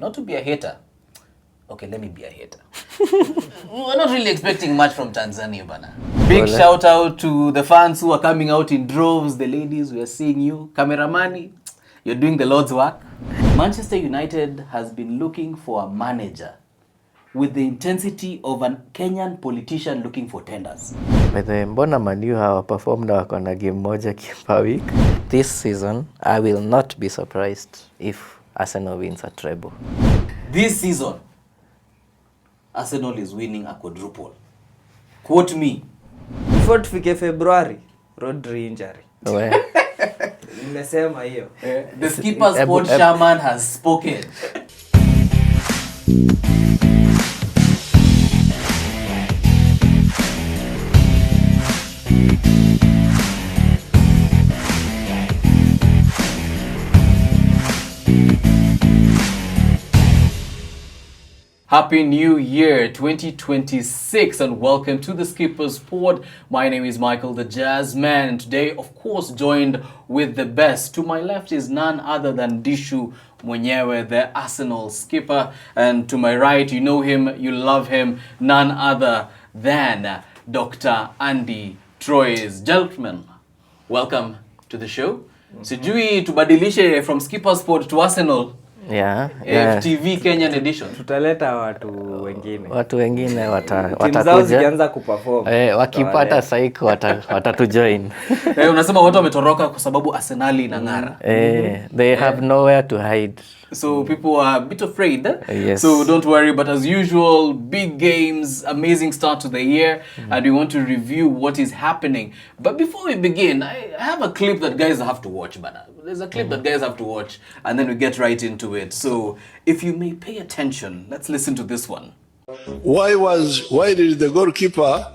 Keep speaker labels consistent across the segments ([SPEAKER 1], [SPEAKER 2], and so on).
[SPEAKER 1] Not to be a hater. Okay, let me be a hater. We're not really expecting much from Tanzania, bana. Big shout out to the fans who are coming out in droves. The ladies, we are seeing you. Cameramani, you're doing the Lord's work. Manchester United has been looking for a manager with the intensity of a Kenyan politician looking for tenders.
[SPEAKER 2] By the mbona Man U hawa performed wako na game moja per week. This season, I will not be surprised if Arsenal wins a treble.
[SPEAKER 1] This season, Arsenal is winning a quadruple. Quote me.
[SPEAKER 3] Before tufike February, Rodri injury. Nimesema hiyo.
[SPEAKER 1] The skipper sport shaman has spoken. Happy New Year 2026 and welcome to the Skipper's Pod. My name is Michael the Jazz Man and today of course joined with the best. To my left is none other than Dishu Mwenyewe, the Arsenal skipper, and to my right, you know him, you love him, none other than Dr. Andy Troyes. Gentlemen, welcome to the show. Sijui tubadilishe from Skipper's Pod to Arsenal.
[SPEAKER 2] Yeah.
[SPEAKER 1] FTV Kenyan edition.
[SPEAKER 3] Tutaleta watu wengine.
[SPEAKER 2] Watu wengine watakuja.
[SPEAKER 3] Team zao zikianza kuperform.
[SPEAKER 2] Wakipata psycho watatujoin.
[SPEAKER 1] Unasema watu wametoroka kwa sababu Arsenal inang'ara.
[SPEAKER 2] They have nowhere to hide.
[SPEAKER 1] So people are a bit afraid.
[SPEAKER 2] Yes.
[SPEAKER 1] So don't worry, but as usual, big games, amazing start to the year, and we want to review what is happening. But before we begin, I have a clip that guys have to watch, Bana. There's a clip that guys have to watch, and then we get right into it. So if you may pay attention, let's listen to this one.
[SPEAKER 4] Why did the goalkeeper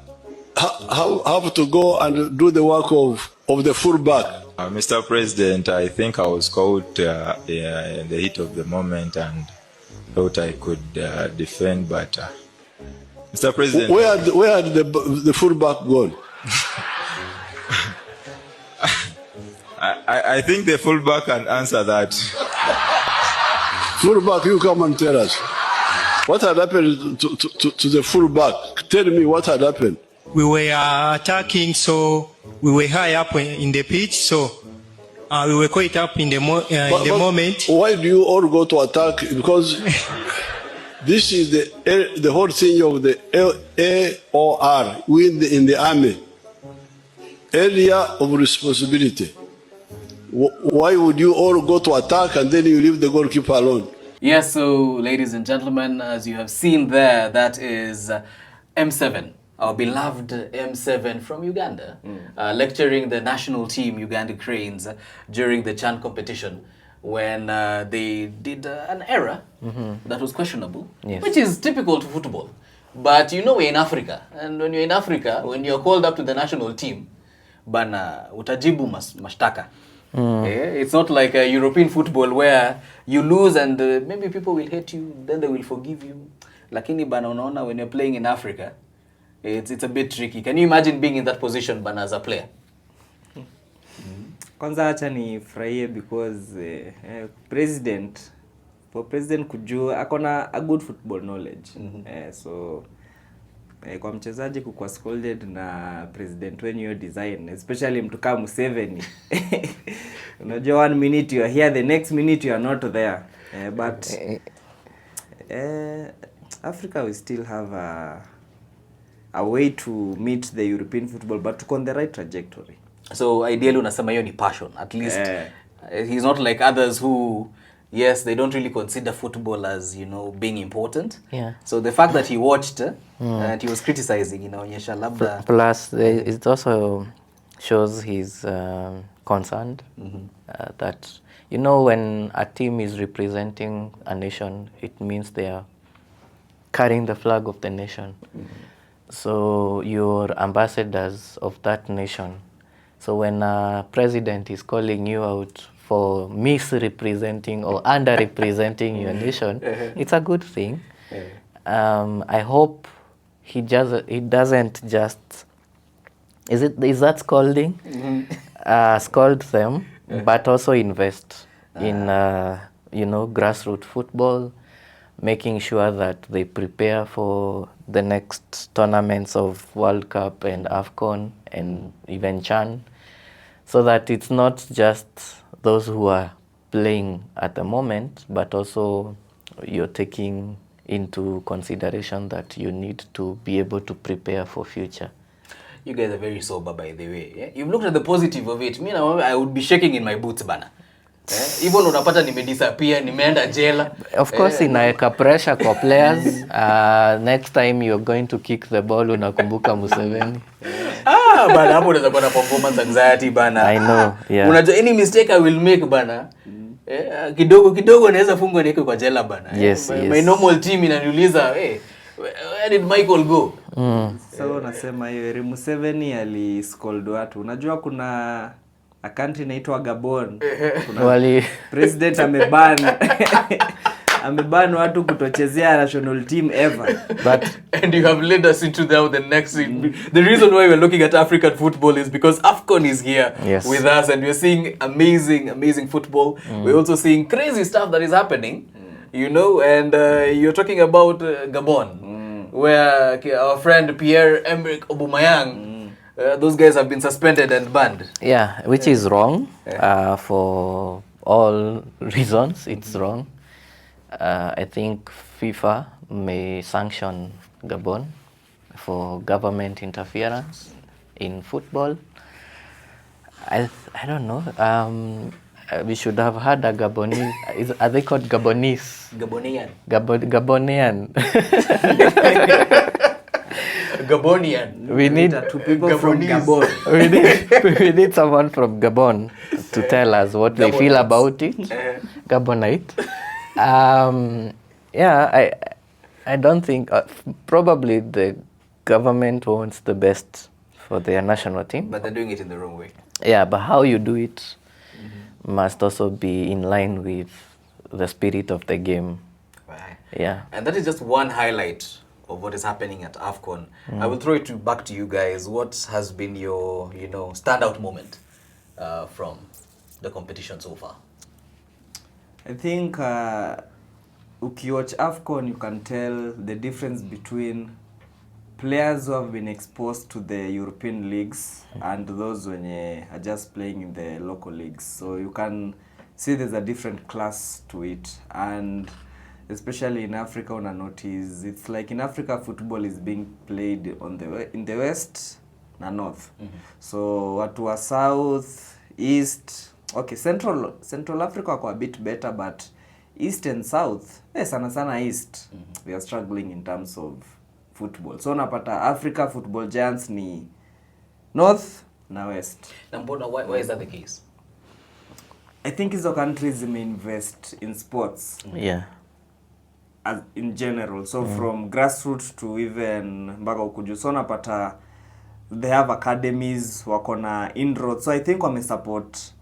[SPEAKER 4] have to go and do the work of the fullback?
[SPEAKER 5] Mr. President, I think I was caught in the heat of the moment and thought I could defend, but Mr. President...
[SPEAKER 4] Where had the fullback gone?
[SPEAKER 5] I think the fullback can answer that.
[SPEAKER 4] Fullback, you come and tell us. What had happened to the fullback? Tell me what had happened.
[SPEAKER 6] We were attacking, so we were high up in the pitch, so we were quite up in the moment.
[SPEAKER 4] Why do you all go to attack? Because this is the whole thing of the AOR, in the army. Area of responsibility. Why would you all go to attack and then you leave the goalkeeper alone?
[SPEAKER 1] Yes, so ladies and gentlemen, as you have seen there, that is M7. Our beloved M7 from Uganda, lecturing the national team, Uganda Cranes, during the Chan competition when they did an error that was questionable, which is typical to football. But you know we're in Africa, and when you're in Africa, when you're called up to the national team, bana utajibu mashtaka. It's not like a European football where you lose and maybe people will hate you, then they will forgive you. Lakini bana unaona when you're playing in Africa, it's a bit tricky. Can you imagine being in that position, but as a player?
[SPEAKER 3] Kwanza acha nifurahie because president kujua akona a good football knowledge. So kwa mchezaji kukua scolded na president when you design, especially mtu kama Museveni. Unajua 1 minute you are here, the next minute you are not there. But Africa we still have a way to meet the European football, but tuko on the right trajectory.
[SPEAKER 1] So ideally unasema hiyo ni passion. At least he's not like others who, yes, they don't really consider football as, you know, being important.
[SPEAKER 2] Yeah.
[SPEAKER 1] So the fact that he watched and he was criticizing, inaonyesha labda.
[SPEAKER 2] Plus, it also shows his concerned that, you know, when a team is representing a nation, it means they are carrying the flag of the nation. So you're ambassadors of that nation. So when a president is calling you out for misrepresenting or underrepresenting your nation, it's a good thing. I hope he doesn't just is that scolding? Scold them, but also invest in grassroots football, making sure that they prepare for the next tournaments of World Cup and AFCON and even CHAN, so that it's not just those who are playing at the moment, but also you're taking into consideration that you need to be able to prepare for future.
[SPEAKER 1] You guys are very sober, by the way. Yeah? You've looked at the positive of it. Me, I would be shaking in my boots, bana. Even unapata nimedisappear, nimeenda jela.
[SPEAKER 2] Of course, inaweka pressure kwa players. Next time you're going to kick the ball, unakumbuka Museveni.
[SPEAKER 1] Bana, hapo unaweza kuwa na performance anxiety, bana.
[SPEAKER 2] I know, yeah.
[SPEAKER 1] Unajua, any mistake I will make, bana. Kidogo naweza fungwa niweke kwa jela, bana.
[SPEAKER 2] Yes,
[SPEAKER 1] My normal team inaniuliza, hey, where did Michael go?
[SPEAKER 3] So unasema hiyo Museveni aliscold watu. Unajua kuna a country inaitwa Gabon. Kuna president ameban watu kutochezea national team ever.
[SPEAKER 2] But
[SPEAKER 1] and you have led us into the next thing. The reason why we're looking at African football is because AFCON is here with us, and we're seeing amazing football. We're also seeing crazy stuff that is happening, you know, and you're talking about Gabon, where our friend Pierre-Emerick Aubameyang, those guys have been suspended and banned.
[SPEAKER 2] Yeah, which is wrong for all reasons. It's wrong. I think FIFA may sanction Gabon for government interference in football. I don't know. We should have had a Gabonese. Are they called Gabonese?
[SPEAKER 1] Gabonian.
[SPEAKER 2] Gabonian.
[SPEAKER 1] Gabonian.
[SPEAKER 3] We need two people from Gabon.
[SPEAKER 2] we need someone from Gabon to tell us what they feel about it. Gabonite. Yeah, I don't think probably the government wants the best for their national team.
[SPEAKER 1] But they're doing it in the wrong way.
[SPEAKER 2] Yeah, but how you do it must also be in line with the spirit of the game.
[SPEAKER 1] Right.
[SPEAKER 2] Yeah.
[SPEAKER 1] And that is just one highlight of what is happening at AFCON. I will throw it back to you guys. What has been your, standout moment from the competition so far?
[SPEAKER 3] I think ukiwatch AFCON, you can tell the difference between players who have been exposed to the European leagues and those when are just playing in the local leagues. So you can see there's a different class to it, and especially in Africa, una notice it's like in Africa football is being played in the west na north. So watu wa south, east, okay, central Africa wako a bit better, but east and south, sana east, they are struggling in terms of football. So unapata Africa football giants ni north na west.
[SPEAKER 1] Why is that the case?
[SPEAKER 3] I think hizo countries may invest in sports.
[SPEAKER 2] Yeah.
[SPEAKER 3] As in general, so from grassroots to even mpaka ukuju. So unapata they have academies, wako na inroads. So I think wame support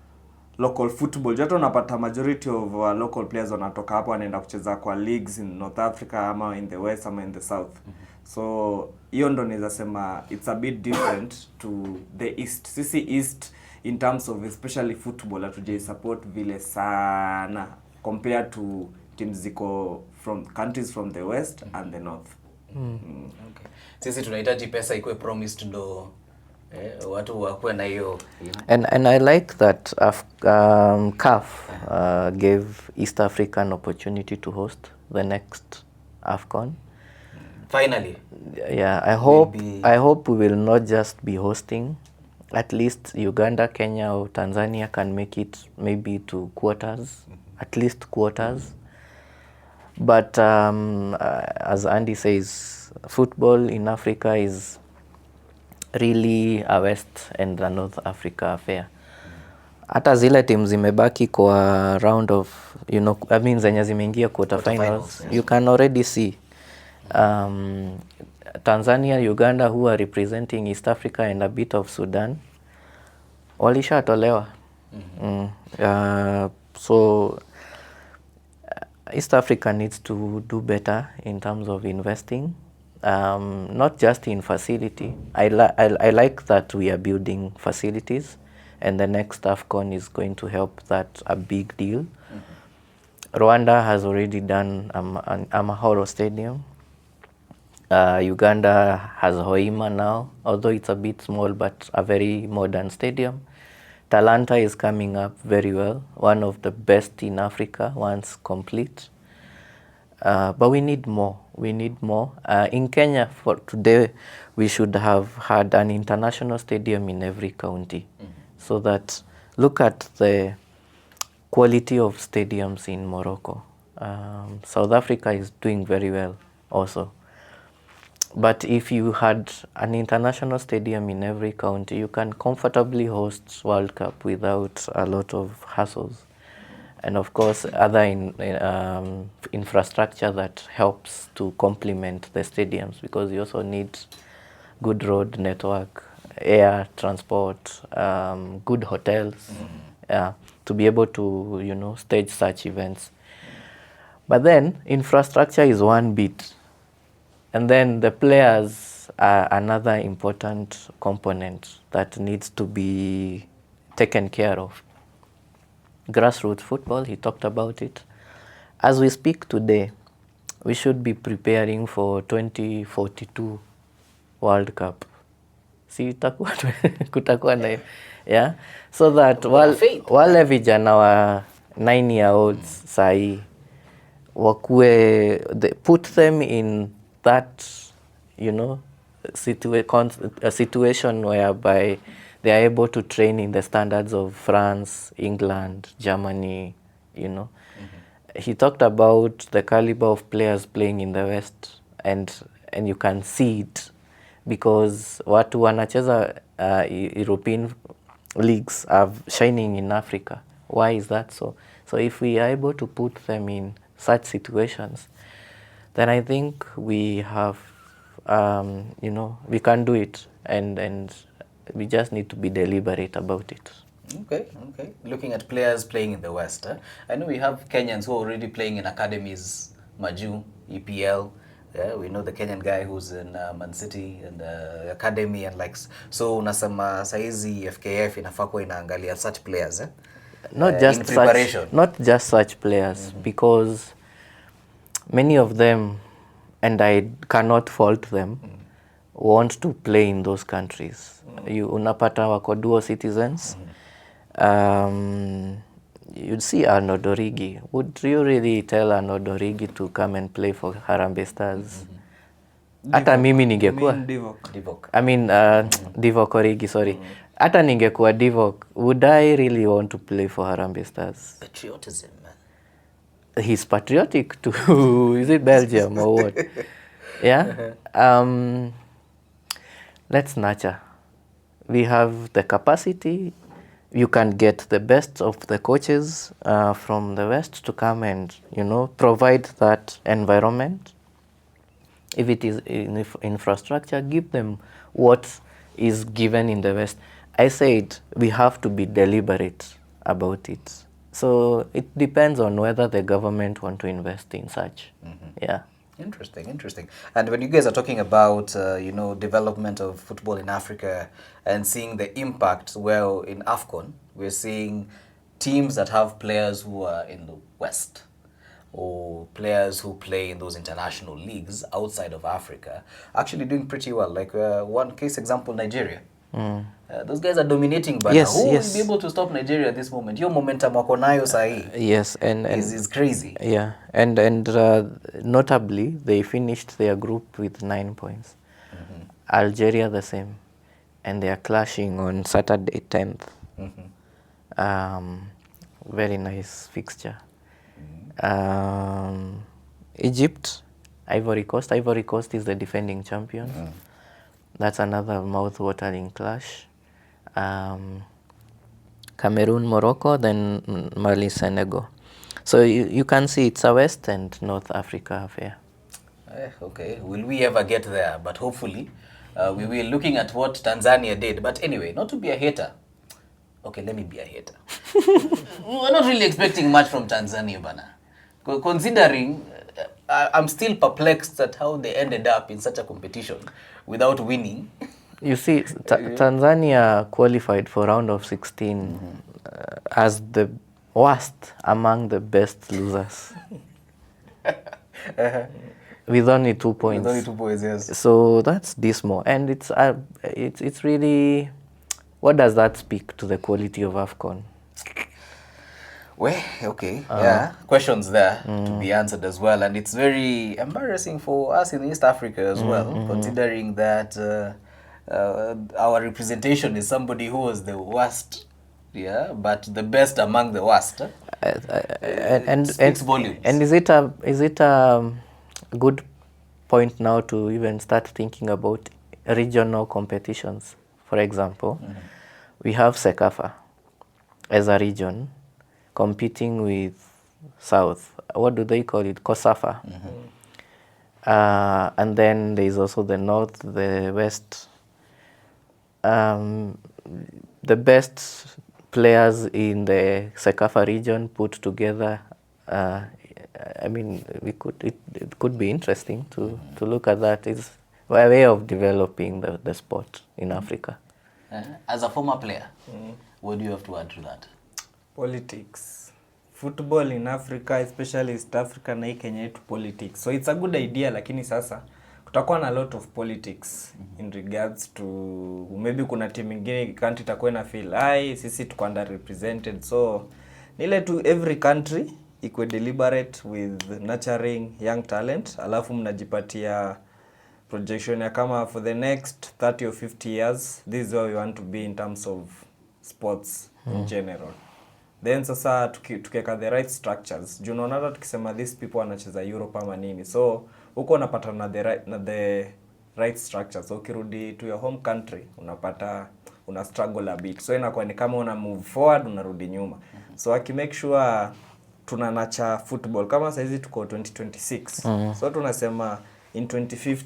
[SPEAKER 3] local football. Jato unapata majority of local players wanatoka hapo wanaenda kucheza kwa leagues in North Africa ama in the west ama in the south. So hiyo ndo naweza sema it's a bit different to the east. Sisi east in terms of especially football hatujai support vile sana compared to teams ziko from countries from the west and the north.
[SPEAKER 1] Okay. Sisi tunahitaji pesa ikuwe promised ndo watu wakuwe na hiyo.
[SPEAKER 2] And I like that CAF gave East Africa an opportunity to host the next AFCON.
[SPEAKER 1] Finally.
[SPEAKER 2] Yeah, I hope we will not just be hosting. At least Uganda, Kenya or Tanzania can make it maybe to quarters, at least quarters. But as Andy says, football in Africa is really a West and a North Africa affair. Hata zile teams zimebaki kwa round of, zenye zimeingia quarterfinals, yes. You can already see Tanzania, Uganda, who are representing East Africa and a bit of Sudan, walishatolewa. So East Africa needs to do better in terms of investing, not just in facility. I like that we are building facilities, and the next AFCON is going to help that a big deal. Rwanda has already done Amahoro Stadium. Uganda has Hoima now, although it's a bit small, but a very modern stadium. Talanta is coming up very well, one of the best in Africa once complete. But we need more. We need more. In Kenya, for today, we should have had an international stadium in every county, so that look at the quality of stadiums in Morocco. South Africa is doing very well also. But if you had an international stadium in every county, you can comfortably host World Cup without a lot of hassles. And of course, other infrastructure that helps to complement the stadiums, because you also need good road network, air transport, good hotels, to be able to, stage such events. But then infrastructure is one bit. And then the players are another important component that needs to be taken care of. Grassroots football, he talked about it. As we speak today, we should be preparing for 2042 World Cup. Si kutakuwa na yeah, so that wale vijana wa 9-year-olds sahi put them in that, a situation whereby they are able to train in the standards of France, England, Germany, He talked about the caliber of players playing in the West, and you can see it because watu wanacheza European leagues are shining in Africa. Why is that so? So if we are able to put them in such situations, then I think we have, we can do it, and we just need to be deliberate about it.
[SPEAKER 1] Okay. Looking at players playing in the West, I know we have Kenyans who are already playing in academies, Maju, EPL. Yeah, we know the Kenyan guy who's in Man City and academy and likes. So unasema saizi FKF inafaa kuwa inaangalia such players,
[SPEAKER 2] Not just such players, because many of them, and I cannot fault them, want to play in those countries. Unapata wako dual citizens. You'd see Arnold Origi. Would you really tell Arnold Origi to come and play for Harambee Stars? Hata mimi ningekuwa Divock Origi, sorry. Hata ningekuwa Divock, would I really want to play for Harambee Stars?
[SPEAKER 1] Patriotism, man.
[SPEAKER 2] He's patriotic to is it Belgium or what? Yeah. Let's nurture. We have the capacity. You can get the best of the coaches from the West to come and provide that environment. If it is in infrastructure, give them what is given in the West. I said we have to be deliberate about it. So it depends on whether the government want to invest in such. Yeah.
[SPEAKER 1] Interesting. And when you guys are talking about, development of football in Africa and seeing the impact, well, in AFCON, we're seeing teams that have players who are in the West or players who play in those international leagues outside of Africa actually doing pretty well. Like one case example, Nigeria. Those guys are dominating, but who will be able to stop Nigeria at this moment? Your momentum wako nayo sahi.
[SPEAKER 2] Yes, and
[SPEAKER 1] is crazy.
[SPEAKER 2] Yeah, and notably, they finished their group with 9 points. Algeria the same, and they are clashing on Saturday 10th. Very nice fixture. Egypt, Ivory Coast. Ivory Coast is the defending champions. That's another mouth-watering clash. Cameroon, Morocco, then Mali, Senegal. So you can see it's a West and North Africa affair.
[SPEAKER 1] Okay, will we ever get there? But hopefully, we will. Looking at what Tanzania did. But anyway, not to be a hater. Okay, let me be a hater. We're not really expecting much from Tanzania, bana. Considering, I'm still perplexed at how they ended up in such a competition without winning.
[SPEAKER 2] You see, Tanzania qualified for round of 16 as the worst among the best losers. With only 2 points.
[SPEAKER 1] With only 2 points, yes.
[SPEAKER 2] So that's dismal, and it's really, what does that speak to the quality of AFCON?
[SPEAKER 1] Well, okay, yeah. Questions there to be answered as well. And it's very embarrassing for us in East Africa as well, considering that our representation is somebody who was the worst, yeah, but the best among the worst.
[SPEAKER 2] And
[SPEAKER 1] speaks volumes.
[SPEAKER 2] And is it a good point now to even start thinking about regional competitions? For example, we have SECAFA as a region competing with South. What do they call it? COSAFA. And then there is also the North, the West. The best players in the SECAFA region put together. I mean, it could be interesting to look at that. It's a way of developing the sport in Africa.
[SPEAKER 1] As a former player, what do you have to add to that?
[SPEAKER 3] Politics. Football in Africa, especially East Africa na hii Kenya yetu politics. So it's a good idea, lakini sasa kutakuwa na lot of politics in regards to maybe kuna team ingine country itakuwa na feel sisi tuko underrepresented. So nile to every country iko deliberate with nurturing young talent, alafu mnajipatia projection ya kama for the next 30 or 50 years this is where we want to be in terms of sports in general. Then sasa tukiweka the right structures. Juu unaona hata tukisema these people wanacheza Europe ama nini. So huko unapata na the right structures. So ukirudi to your home country unapata una struggle a bit. So inakuwa ni kama una move forward unarudi nyuma. So make sure tuna nurture football. Kama saizi tuko 2026. So tunasema in 2050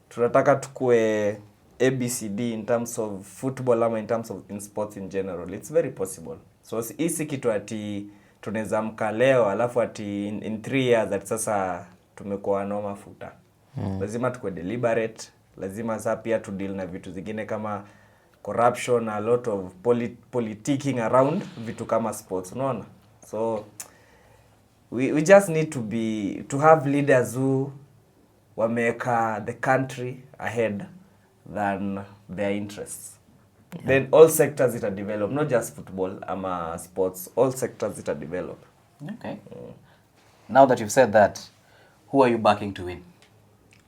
[SPEAKER 3] tunataka tukue ABCD in terms of football ama in terms of in sports in general. It's very possible. So hisi kitu ati tunaweza mka leo alafu ati in 3 years ati sasa tumekuwa no mafuta. Lazima tukue deliberate, lazima sasa pia to deal na vitu zingine kama corruption, a lot of politicking around vitu kama sports, unaona? So we just need to have leaders who wameka the country ahead than their interests. Then all sectors it develop, not just football ama sports, all sectors it develop.
[SPEAKER 1] Okay. Now that you've said that, who are you backing to win?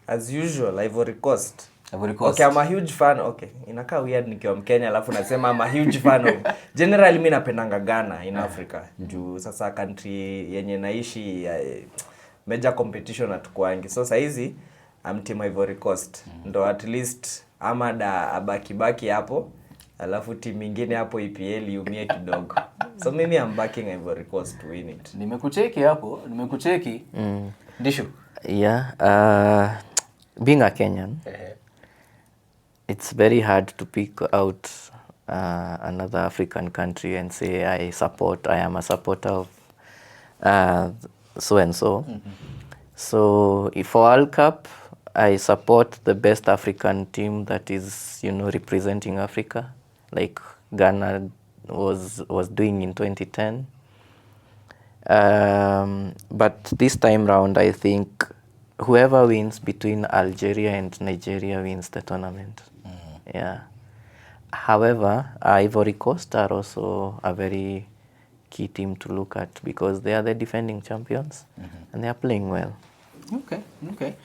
[SPEAKER 3] As usual, Ivory Coast.
[SPEAKER 1] Ivory Coast.
[SPEAKER 3] Okay, I'm a huge fan. Okay, inakaa weird nikiwa Mkenya alafu nasema I'm a huge fan of. Generally mimi napendanga Ghana in Africa. Juu sasa country yenye naishi major competition atukwangi. So saizi I'm team Ivory Coast. Ndo at least Amada abaki hapo. Alafu team nyingine hapo EPL iumie kidogo. So mimi I'm backing Ivory Coast to win it.
[SPEAKER 1] Nimekucheki hapo, nimekucheki. Ndishu.
[SPEAKER 2] Yeah, being a Kenyan, it's very hard to pick out another African country and say I am a supporter of so and so. So if for World Cup, I support the best African team that is, representing Africa, like Ghana was doing in 2010. But this time round, I think whoever wins between Algeria and Nigeria wins the tournament. Yeah. However, Ivory Coast are also a very key team to look at because they are the defending champions and they are playing well.
[SPEAKER 1] Okay.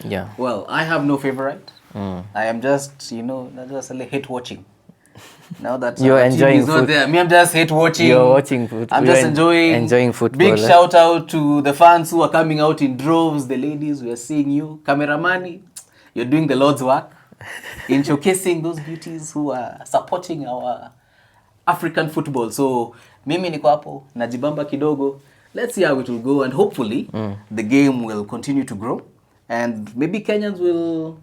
[SPEAKER 2] Yeah.
[SPEAKER 1] Well, I have no favorite. I am just, just hate watching. Now that
[SPEAKER 2] you're enjoying
[SPEAKER 1] is not there, me, I'm just hate watching.
[SPEAKER 2] You're watching football.
[SPEAKER 1] I'm just enjoying
[SPEAKER 2] football.
[SPEAKER 1] Big shout out to the fans who are coming out in droves. The ladies, we are seeing you. Cameramani, you're doing the Lord's work in showcasing those beauties who are supporting our African football. So mimi niko hapo najibamba kidogo. Let's see how it will go, and hopefully the game will continue to grow, and maybe Kenyans will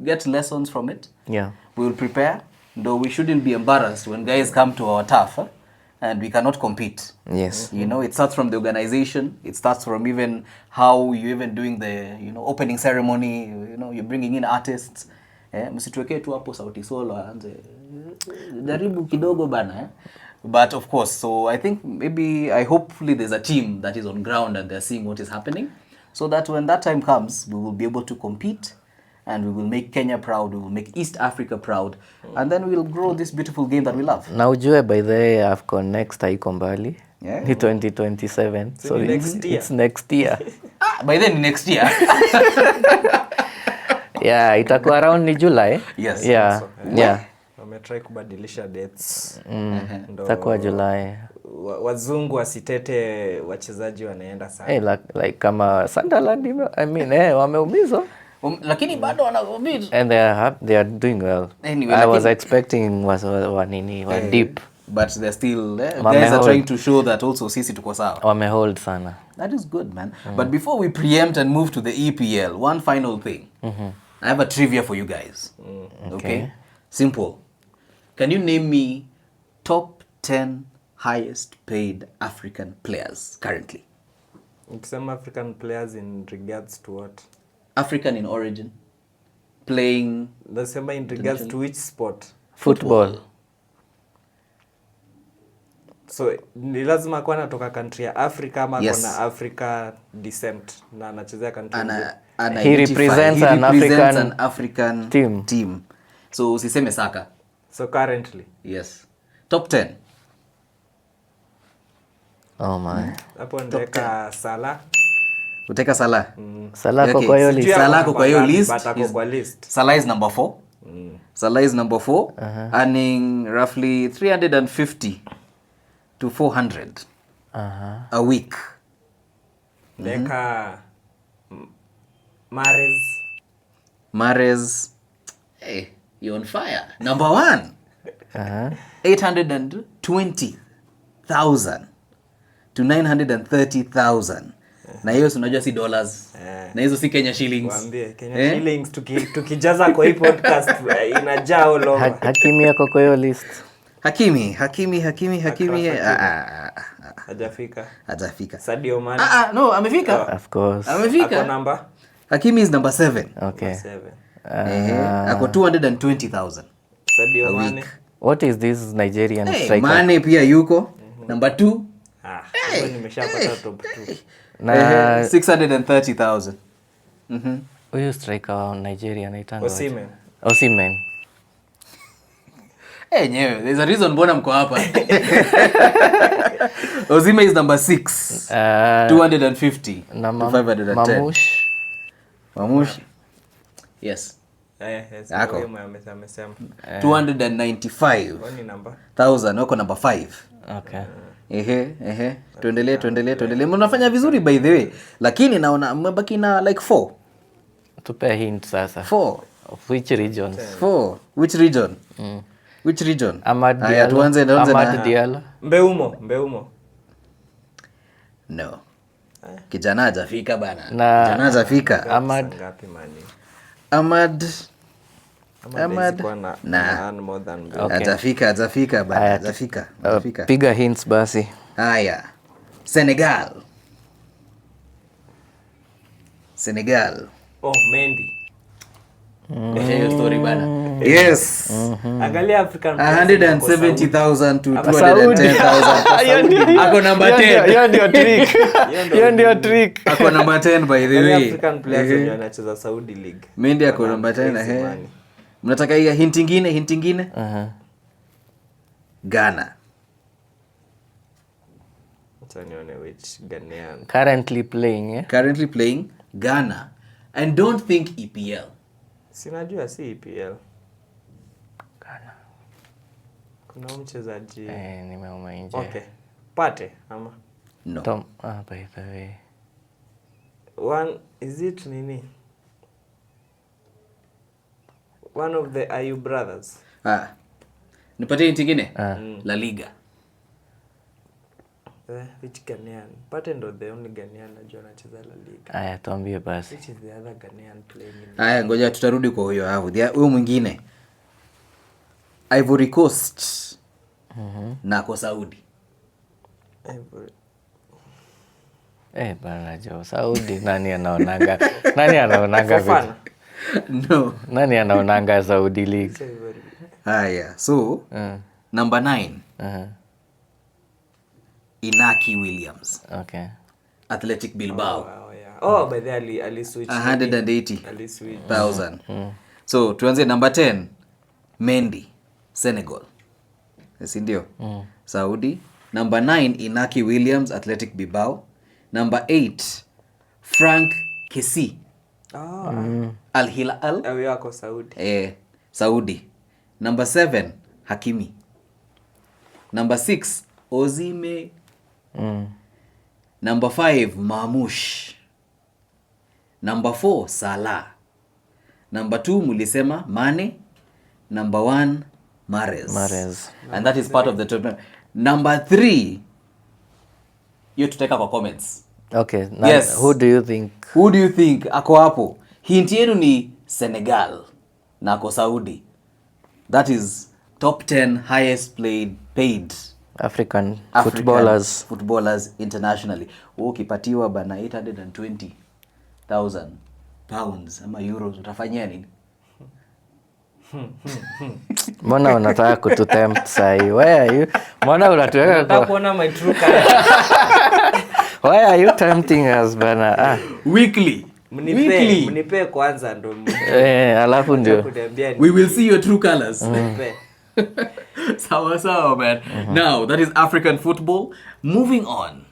[SPEAKER 1] get lessons from it.
[SPEAKER 2] Yeah.
[SPEAKER 1] We will prepare, though we shouldn't be embarrassed when guys come to our turf and we cannot compete.
[SPEAKER 2] Yes.
[SPEAKER 1] It starts from the organization. It starts from even how you even doing the opening ceremony. You're bringing in artists. Msituwekee tu hapo sauti solo anze jaribu kidogo bana. But of course, so I think hopefully there's a team that is on ground and they're seeing what is happening, so that when that time comes, we will be able to compete and we will make Kenya proud, we will make East Africa proud, and then we'll grow this beautiful game that we love.
[SPEAKER 2] Na ujue by the way AFCON next haiko mbali.
[SPEAKER 1] Yeah.
[SPEAKER 2] Ni 2027. So
[SPEAKER 3] next year.
[SPEAKER 2] It's next year.
[SPEAKER 1] By then next year.
[SPEAKER 2] Yeah, itakuwa around ni July.
[SPEAKER 1] Yes.
[SPEAKER 2] Yeah. Yeah.
[SPEAKER 3] Wametry kubadilisha dates. Ndo
[SPEAKER 2] Itakuwa July.
[SPEAKER 3] wazungu wasitete wachezaji wanaenda sana.
[SPEAKER 2] Like kama Sunderland, wameumizwa.
[SPEAKER 1] Lakini bado wanagombit.
[SPEAKER 2] And they are doing well.
[SPEAKER 1] Anyway,
[SPEAKER 2] I was expecting was deep.
[SPEAKER 1] But they're still guys are trying to show that also sisi tuko sawa.
[SPEAKER 2] Wamehold sana.
[SPEAKER 1] That is good, man. But before we preempt and move to the EPL, one final thing. I have a trivia for you guys. Okay? Simple. Can you name me top 10 highest paid African players currently?
[SPEAKER 3] Ukisema African players in regards to what?
[SPEAKER 1] African in origin. Playing...
[SPEAKER 3] Nasema in regards to which sport?
[SPEAKER 2] Football.
[SPEAKER 3] So ni lazima kuwa natoka country ya Africa ama
[SPEAKER 1] Yes.
[SPEAKER 3] kuna Africa descent na anachezea country.
[SPEAKER 2] He represents an
[SPEAKER 1] African team. So usiseme Saka.
[SPEAKER 3] So currently.
[SPEAKER 1] Yes. Top 10.
[SPEAKER 2] Oh my.
[SPEAKER 3] Hapo ndeka Salah.
[SPEAKER 1] Uteka Salah.
[SPEAKER 2] Salah
[SPEAKER 1] Okay.
[SPEAKER 2] kwa hiyo list.
[SPEAKER 1] Salah kwa hiyo list.
[SPEAKER 3] But ako kwa list.
[SPEAKER 1] Salah is number 4. Salah is number 4, earning roughly 350 to 400 a week.
[SPEAKER 3] Ndeka
[SPEAKER 1] Mahrez, hey, you're on fire. Number 1, 820,000 to 930,000. Na hiyo unajua si dollars. Na hizo si Kenya shillings.
[SPEAKER 3] Waambie Kenya shillings tukijaza kwa hii podcast inajaa all over.
[SPEAKER 2] Hakimi yako kwa hiyo list.
[SPEAKER 1] Hakimi. Hajafika.
[SPEAKER 3] Sadio Mane.
[SPEAKER 1] No, amefika.
[SPEAKER 2] Of course.
[SPEAKER 1] Amefika.
[SPEAKER 3] Ako number?
[SPEAKER 1] Hakimi is number 7.
[SPEAKER 2] Okay.
[SPEAKER 3] 7.
[SPEAKER 1] Ako 220,000.
[SPEAKER 3] Sadio Mane.
[SPEAKER 2] What is this Nigerian striker?
[SPEAKER 1] Mane pia yuko. Number 2.
[SPEAKER 3] Hapo nimeshapata top 2.
[SPEAKER 2] Na
[SPEAKER 1] 630,000.
[SPEAKER 2] huyu striker wa Nigeria anaitwa
[SPEAKER 3] Osimhen.
[SPEAKER 1] Nyewe, there's a reason mbona mko hapa. Osimhen is number 6. 250
[SPEAKER 2] na
[SPEAKER 1] to 510. Mamush. Yes.
[SPEAKER 3] Yes.
[SPEAKER 1] Ako.
[SPEAKER 3] Amesema.
[SPEAKER 1] 295,000 wako number 5.
[SPEAKER 2] Okay.
[SPEAKER 1] Tuendelee. Mnafanya vizuri by the way. Lakini naona mmebaki na like 4.
[SPEAKER 2] Tupe hint sasa.
[SPEAKER 1] 4.
[SPEAKER 2] Of which regions?
[SPEAKER 1] 4. Which region? Which region?
[SPEAKER 2] Amad
[SPEAKER 1] Haya, tuanze
[SPEAKER 2] Amad Diallo.
[SPEAKER 3] Mbeumo.
[SPEAKER 1] No. Kijana hajafika bana.
[SPEAKER 2] Na
[SPEAKER 1] hajafika.
[SPEAKER 2] Ahmad.
[SPEAKER 3] Ngapi mani?
[SPEAKER 1] Ahmad.
[SPEAKER 3] Na more than
[SPEAKER 2] Okay.
[SPEAKER 1] Hajafika bana.
[SPEAKER 2] Haya,
[SPEAKER 1] Hajafika.
[SPEAKER 2] piga hints basi.
[SPEAKER 1] Haya. Senegal.
[SPEAKER 3] Oh, Mendy.
[SPEAKER 1] Hiyo story bana. Yes.
[SPEAKER 3] Angalia African
[SPEAKER 1] 170,000 to 210,000. Ako number 10.
[SPEAKER 2] Hiyo ndio trick.
[SPEAKER 1] Ako number 10 by the way.
[SPEAKER 3] African players wenye wanacheza Saudi League.
[SPEAKER 1] Mendy ako number 10. Mnataka hiyo hint ingine? Ghana.
[SPEAKER 3] Acha nione which Ghanaian.
[SPEAKER 2] Currently playing,
[SPEAKER 1] Ghana. And don't think EPL.
[SPEAKER 3] Sinajua si EPL. Kuna mchezaji.
[SPEAKER 2] nimeuma nje.
[SPEAKER 3] Okay. Pate ama.
[SPEAKER 1] No.
[SPEAKER 2] By the way.
[SPEAKER 3] Is it nini? One of the Ayu brothers.
[SPEAKER 1] Nipatie hint ingine? La Liga.
[SPEAKER 3] Which Ghanaian? Pate ndo the only Ghanaian najua anacheza La Liga.
[SPEAKER 2] Aya, tuambie basi.
[SPEAKER 3] Which is the other Ghanaian playing in?
[SPEAKER 1] Haya, ngoja tutarudi kwa huyo hapo. Huyo mwingine. Ivory Coast. Na kwa Saudi.
[SPEAKER 2] Bana jo, Saudi nani anaonanga vitu?
[SPEAKER 1] No.
[SPEAKER 2] Nani anaonanga Saudi League?
[SPEAKER 1] Haya, so number 9. Inaki Williams,
[SPEAKER 2] Okay.
[SPEAKER 1] Athletic Bilbao.
[SPEAKER 3] Oh, yeah. Oh, by the ali switch.
[SPEAKER 1] 180,000. So tuanze number 10, Mendy, Senegal. Si ndio? Saudi. Number 9, Inaki Williams, Athletic Bilbao. Number 8, Frank Kessie, Al Hilal.
[SPEAKER 3] Awe wako Saudi.
[SPEAKER 1] Saudi. Number 7, Hakimi. Number 6, Ozime. Number 5, Marmoush. Number 4, Salah. Number 2, mulisema Mane. Number 1, Mahrez. And that is part of the top. Number 3, you to take up our comments.
[SPEAKER 2] Okay. Now,
[SPEAKER 1] Yes.
[SPEAKER 2] Who do you think?
[SPEAKER 1] Who do you think ako hapo? Hint yenu ni Senegal na ako Saudi. That is top 10 highest paid
[SPEAKER 2] African
[SPEAKER 1] footballers internationally. Ukipatiwa bana 820,000 pounds ama euros utafanyia nini?
[SPEAKER 2] Mbona unataka kututempt sahi? Why are you? Mbona unatuweka
[SPEAKER 3] Nataka kuona my true colors.
[SPEAKER 2] Why are you tempting us bana?
[SPEAKER 1] Weekly.
[SPEAKER 3] Mnipe kwanza ndo
[SPEAKER 2] Alafu ndio.
[SPEAKER 3] kuniambia
[SPEAKER 1] We will see your true colors.
[SPEAKER 3] mnipe.
[SPEAKER 1] Sawa, man. Now, that is African football. Moving on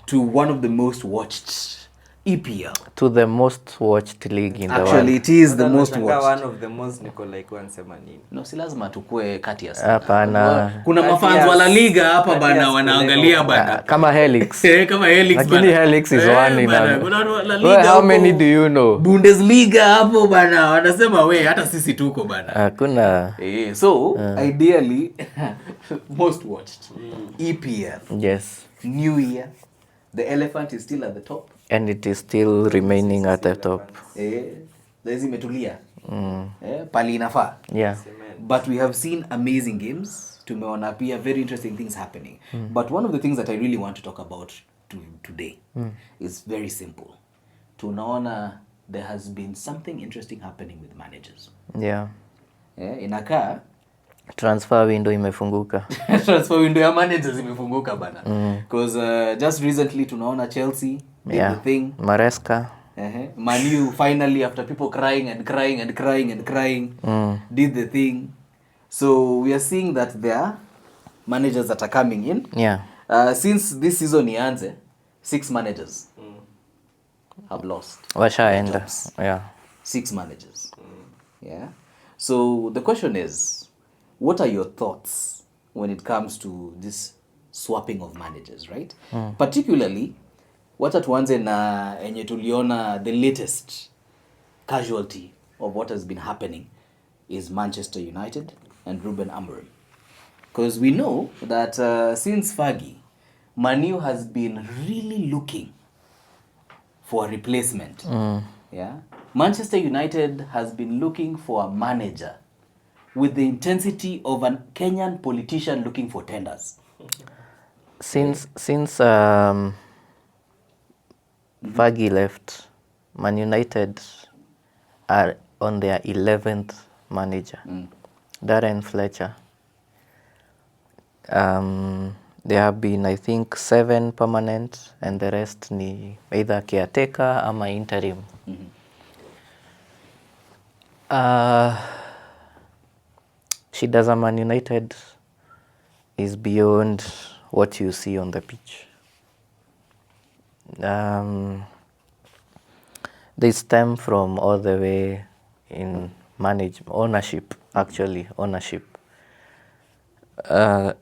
[SPEAKER 1] to one of the most watched EPL.
[SPEAKER 2] To the most watched league in the world.
[SPEAKER 1] Actually, it is the most
[SPEAKER 3] Nashangaa
[SPEAKER 1] watched.
[SPEAKER 3] one of the most niko like 180.
[SPEAKER 1] No, si lazima tukue kati ya
[SPEAKER 2] Hapana.
[SPEAKER 1] kuna mafans wa La Liga hapa bana wanaangalia bana.
[SPEAKER 2] Kama Helix.
[SPEAKER 1] Kama Helix bana.
[SPEAKER 2] Lakini Helix is one in
[SPEAKER 1] bana.
[SPEAKER 2] a...
[SPEAKER 1] Kuna La
[SPEAKER 2] Well,
[SPEAKER 1] Liga
[SPEAKER 2] how
[SPEAKER 1] huko,
[SPEAKER 2] many do you know?
[SPEAKER 1] Bundesliga hapo bana. Wanasema we hata sisi tuko bana.
[SPEAKER 2] Hakuna.
[SPEAKER 1] So, ideally most watched EPL.
[SPEAKER 2] Yes.
[SPEAKER 1] New Year. The elephant is still at the top.
[SPEAKER 2] And it is still remaining at the top.
[SPEAKER 1] Lezi imetulia. Pali inafaa.
[SPEAKER 2] Yeah.
[SPEAKER 1] But we have seen amazing games. Tumeona pia very interesting things happening. But one of the things that I really want to talk about today is very simple. Tunaona there has been something interesting happening with managers.
[SPEAKER 2] Yeah.
[SPEAKER 1] Inakaa
[SPEAKER 2] Transfer window imefunguka.
[SPEAKER 1] transfer window ya managers imefunguka bana. Because just recently tunaona Chelsea did the thing.
[SPEAKER 2] Maresca.
[SPEAKER 1] Man U finally, after people crying did the thing. So we are seeing that there are managers that are coming in.
[SPEAKER 2] Yeah.
[SPEAKER 1] Since this season ianze, 6 managers have lost.
[SPEAKER 2] Washaenda. Yeah.
[SPEAKER 1] 6 managers. Yeah. So the question is, what are your thoughts when it comes to this swapping of managers, right? Particularly, wacha tuanze na enye tuliona the latest casualty of what has been happening is Manchester United and Ruben Amorim. Because we know that since Fergie, Man U has been really looking for a replacement. Yeah, Manchester United has been looking for a manager with the intensity of a Kenyan politician looking for tenders.
[SPEAKER 2] Since Fergie left, Man United are on their 11th manager, Darren Fletcher. There have been, I think, 7 permanent and the rest ni either caretaker ama interim. Shida za Man United is beyond what you see on the pitch. They stem from all the way in ownership.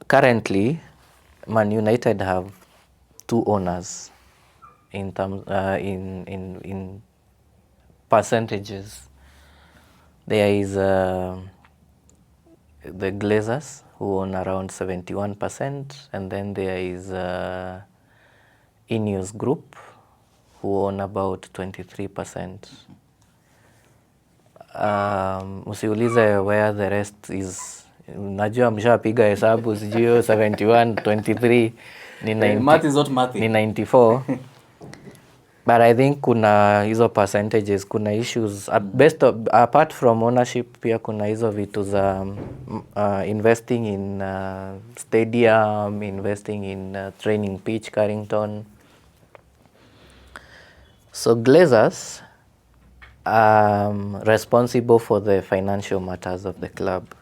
[SPEAKER 2] Currently, Man United have 2 owners in terms in percentages. There is the Glazers, who own around 71%, and then there is Ineos Group, who own about 23%. Usiulize where the rest is. Najua mshapiga hesabu sijui 71, 23 ni 90,
[SPEAKER 1] Math is not math.
[SPEAKER 2] ni 94. But I think kuna hizo percentages, kuna issues apart from ownership, pia kuna hizo vitu za investing in stadium, investing in training pitch, Carrington. So Glazers are responsible for the financial matters of the club,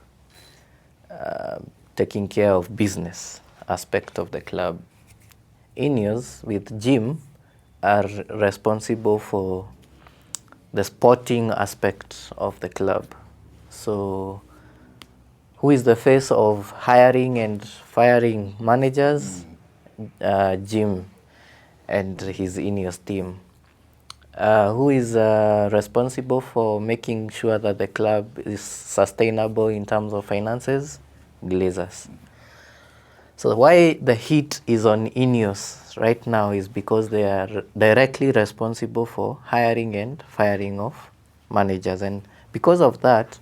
[SPEAKER 2] taking care of business aspect of the club. Ineos with Jim are responsible for the sporting aspect of the club. So who is the face of hiring and firing managers? Jim and his Ineos team. Who is responsible for making sure that the club is sustainable in terms of finances? Glazers. So why the heat is on Ineos right now is because they are directly responsible for hiring and firing of managers. And because of that,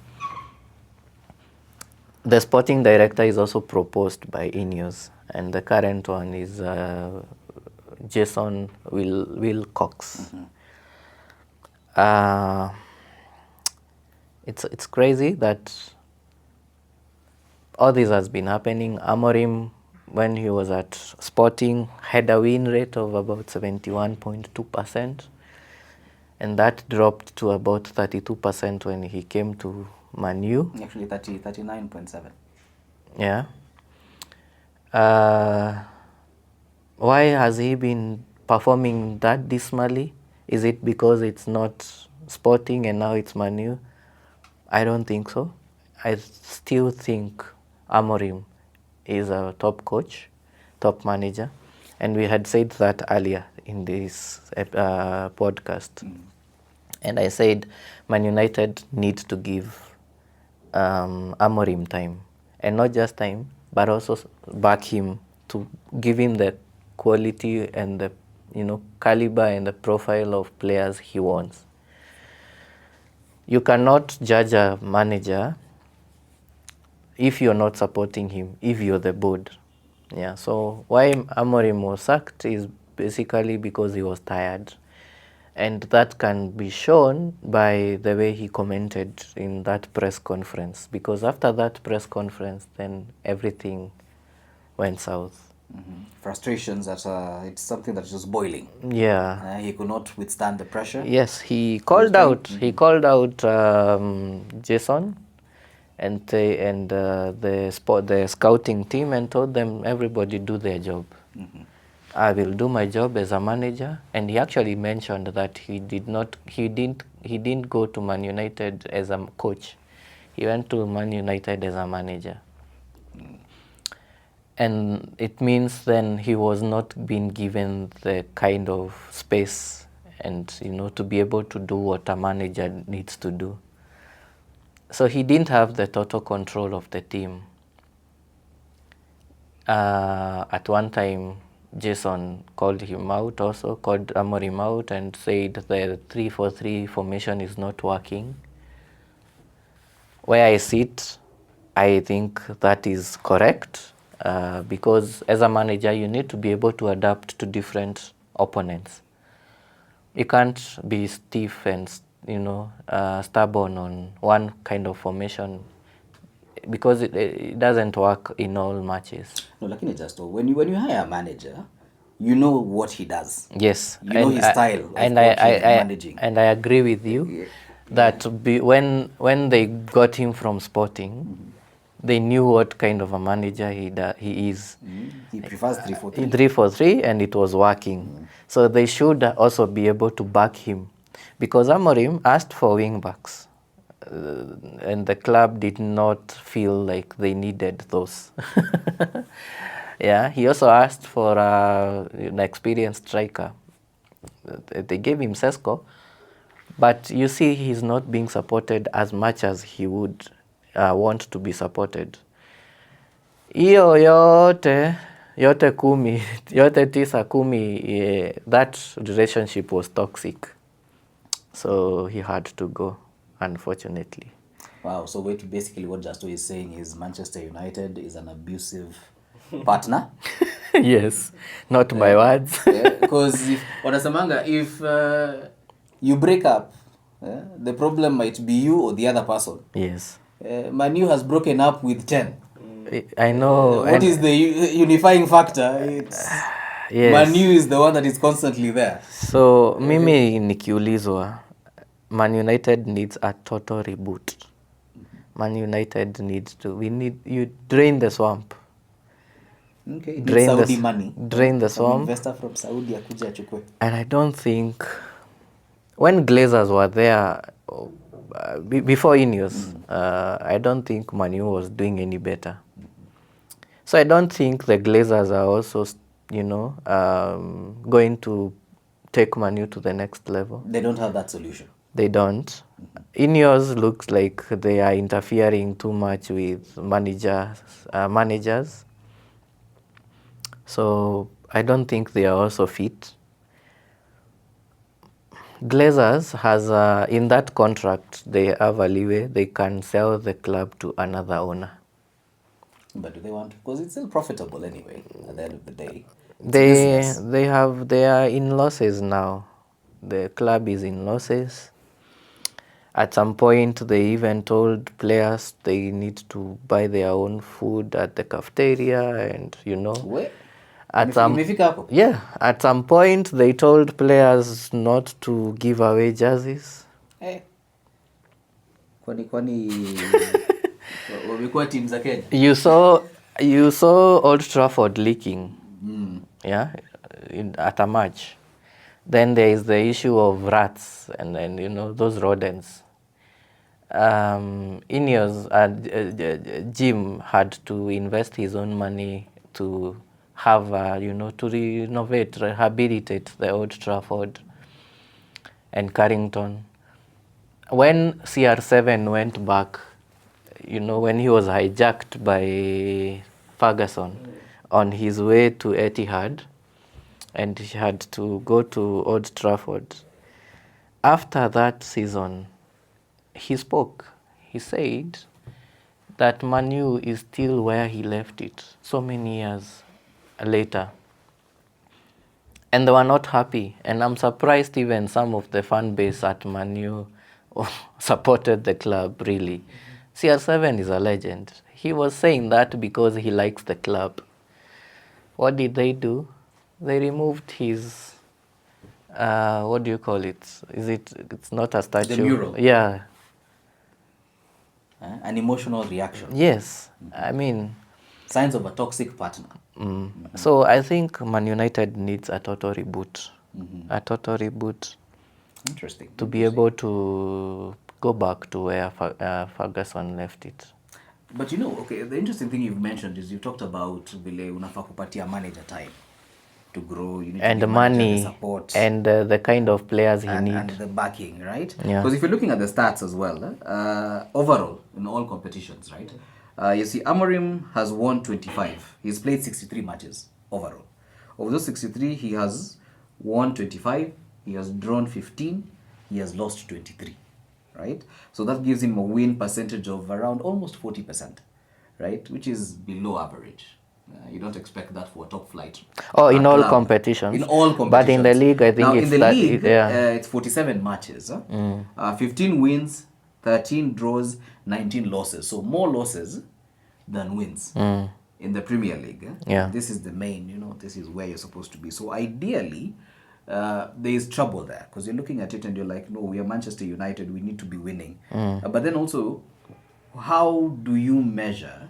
[SPEAKER 2] the sporting director is also proposed by Ineos. And the current one is Jason Wilcox. It's crazy that all this has been happening. Amorim, when he was at Sporting, had a win rate of about 71.2%, and that dropped to about 32% when he came to Man U.
[SPEAKER 1] Actually, 39.7.
[SPEAKER 2] Yeah. Why has he been performing that dismally? Is it because it's not Sporting and now it's Man U? I don't think so. I still think Amorim is a top coach, top manager, and we had said that earlier in this podcast. And I said Man United needs to give Amorim time, and not just time, but also back him to give him the quality and the caliber and the profile of players he wants. You cannot judge a manager if you're not supporting him, if you're the board. Yeah, so why Amorim was sacked is basically because he was tired. And that can be shown by the way he commented in that press conference. Because after that press conference, then everything went south.
[SPEAKER 1] Frustrations that it's something that's just boiling.
[SPEAKER 2] Yeah.
[SPEAKER 1] He could not withstand the pressure.
[SPEAKER 2] Yes, he called out. He called out Jason and the scouting team and told them everybody do their job. I will do my job as a manager. And he actually mentioned that he didn't go to Man United as a coach. He went to Man United as a manager. And it means then he was not being given the kind of space and to be able to do what a manager needs to do. So he didn't have the total control of the team. At one time, Jason called Amorim out and said the 3-4-3 formation is not working. Where I sit, I think that is correct. Because as a manager, you need to be able to adapt to different opponents. You can't be stiff and stubborn on one kind of formation because it doesn't work in all matches.
[SPEAKER 1] No, lakini just when you hire a manager, you know what he does.
[SPEAKER 2] Yes,
[SPEAKER 1] you know his style of managing.
[SPEAKER 2] And I agree with you that when they got him from Sporting. They knew what kind of a manager he is.
[SPEAKER 1] He prefers 3-4-3.
[SPEAKER 2] 3-4-3, and it was working. So they should also be able to back him. Because Amorim asked for wing backs. And the club did not feel like they needed those. Yeah, he also asked for an experienced striker. They gave him Sesko. But you see, he's not being supported as much as he would want to be supported. Iyo yote 9-10, that relationship was toxic. So he had to go, unfortunately.
[SPEAKER 1] Wow, so basically what Justo is saying is Manchester United is an abusive partner.
[SPEAKER 2] Yes, not by words.
[SPEAKER 1] Because if wanasemanga, if you break up, the problem might be you or the other person.
[SPEAKER 2] Yes.
[SPEAKER 1] Manu has broken up with 10.
[SPEAKER 2] I know.
[SPEAKER 1] What is the unifying factor? It's
[SPEAKER 2] Yes.
[SPEAKER 1] Manu is the one that is constantly there.
[SPEAKER 2] So mimi nikiulizwa, Man United needs a total reboot. Man United needs to, you drain the swamp.
[SPEAKER 1] Okay.
[SPEAKER 2] Drain
[SPEAKER 1] Saudi
[SPEAKER 2] the,
[SPEAKER 1] money.
[SPEAKER 2] drain the
[SPEAKER 1] Some
[SPEAKER 2] swamp.
[SPEAKER 1] investor from Saudi akuja achukue.
[SPEAKER 2] And I don't think, when Glazers were there, before Ineos, I don't think Manu was doing any better. So I don't think the Glazers are also, going to take Manu to the next level.
[SPEAKER 1] They don't have that solution.
[SPEAKER 2] They don't. Ineos looks like they are interfering too much with managers. So I don't think they are also fit. Glazers has in that contract they have a leeway. They can sell the club to another owner.
[SPEAKER 1] But do they want to? Because it's still profitable anyway. At the end of the day,
[SPEAKER 2] They are in losses now. The club is in losses. At some point, they even told players they need to buy their own food at the cafeteria, and
[SPEAKER 1] Wait.
[SPEAKER 2] at some
[SPEAKER 1] Imefika hapo?
[SPEAKER 2] yeah, at some point they told players not to give away jerseys.
[SPEAKER 1] Kwani wamekuwa team za Kenya.
[SPEAKER 2] You saw Old Trafford leaking, at a match. Then there is the issue of rats and then those rodents. Ineos, Jim had to invest his own money to have to rehabilitate the Old Trafford and Carrington. When CR7 went back, when he was hijacked by Ferguson on his way to Etihad, and he had to go to Old Trafford. After that season, he spoke. He said that Manu is still where he left it so many years later. And they were not happy. And I'm surprised even some of the fan base at Manu supported the club, really. CR7 is a legend. He was saying that because he likes the club. What did they do? They removed his, what do you call it? It's not a statue.
[SPEAKER 1] The mural.
[SPEAKER 2] Yeah.
[SPEAKER 1] An emotional reaction.
[SPEAKER 2] Yes. I mean.
[SPEAKER 1] Signs of a toxic partner.
[SPEAKER 2] So I think Man United needs a total reboot. A total reboot.
[SPEAKER 1] Interesting.
[SPEAKER 2] To be able to go back to where Ferguson left it.
[SPEAKER 1] But the interesting thing you've mentioned is you talked about vile unafaa kupatia manager time to grow. You need
[SPEAKER 2] and
[SPEAKER 1] to
[SPEAKER 2] the
[SPEAKER 1] give manager
[SPEAKER 2] money
[SPEAKER 1] the support
[SPEAKER 2] and the kind of players he needs.
[SPEAKER 1] And the backing, right?
[SPEAKER 2] Yeah.
[SPEAKER 1] Because if you're looking at the stats as well, overall in all competitions, right? You see Amorim has won 25. He's played 63 matches overall. Of those 63, he has won 25, he has drawn 15, he has lost 23. Right? So that gives him a win percentage of around almost 40%, right? Which is below average. You don't expect that for a top flight.
[SPEAKER 2] In all
[SPEAKER 1] club.
[SPEAKER 2] competitions.
[SPEAKER 1] In all competitions.
[SPEAKER 2] But in the league, I think
[SPEAKER 1] now,
[SPEAKER 2] it's
[SPEAKER 1] in the
[SPEAKER 2] that,
[SPEAKER 1] league,
[SPEAKER 2] yeah.
[SPEAKER 1] it's 47 matches. 15 wins, 13 draws, 19 losses. So more losses than wins in the Premier League.
[SPEAKER 2] Yeah.
[SPEAKER 1] This is the main, this is where you're supposed to be. So ideally, there is trouble there because you're looking at it and you're like, no, we are Manchester United, we need to be winning. But then also, how do you measure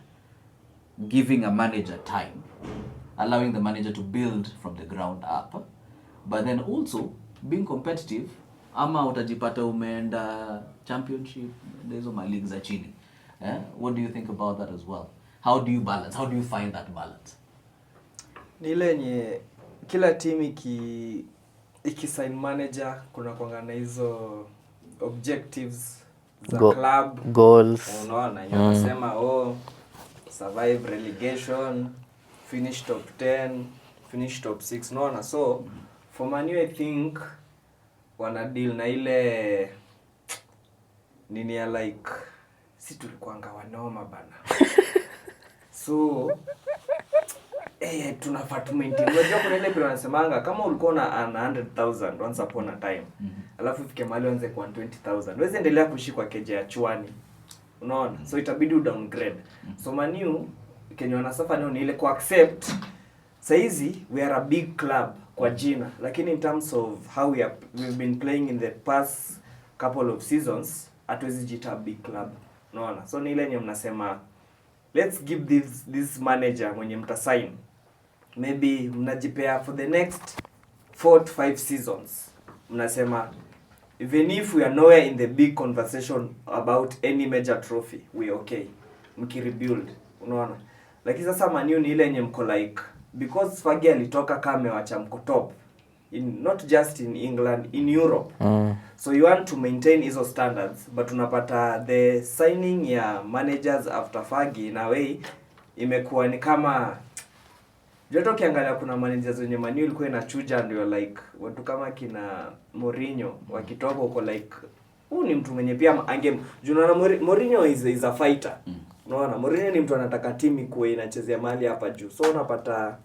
[SPEAKER 1] giving a manager time, allowing the manager to build from the ground up, but then also being competitive? Ama utajipata umeenda championship, hizo maligi za chini. What do you think about that as well? How do you balance? How do you find that balance?
[SPEAKER 3] Ni ile yenye kila timu ikisign manager kuna kwanga na hizo objectives za club,
[SPEAKER 2] goals.
[SPEAKER 3] Unaona, wanasema survive relegation, finish top 10, finish top 6, unaona. So for Man U, I think wana deal na ile nini ya like si tulikuanga wanoma bana. So tunafaa tu maintain. Unajua kuna ile pia wanasemanga kama ulikuwa na 100,000 once upon a time. Alafu ifike mahali uanze kwa 20,000. Wewe endelea kuishi kwa keje ya chwani. Unaona? So itabidi downgrade. So Manu Kenya wanasafa ni ile ku accept saizi we are a big club kwa jina, lakini in terms of how we've been playing in the past couple of seasons hatuwezi jita big club. Unaona? So ni ile yenye mnasema let's give this manager mwenye mtasign maybe mnajipea for the next 4 to 5 seasons. Mnasema even if we are nowhere in the big conversation about any major trophy, we okay. Mkirebuild, unaona? Lakini sasa Manu ni ile yenye mko like because Fagi alitoka kama amewacha mko top in not just in England, in Europe. So you want to maintain hizo standards, but unapata the signing ya managers after Fagi in a way imekuwa ni kama joto. Kiangalia kuna managers wenye Manu ilikuwa inachuja ndio like watu kama kina Mourinho wakitoka uko like huyu ni mtu mwenye pia ange unaona Mourinho is a fighter. Unaona Mourinho ni mtu anataka timu ikuwe inachezea mahali hapa juu. So unapata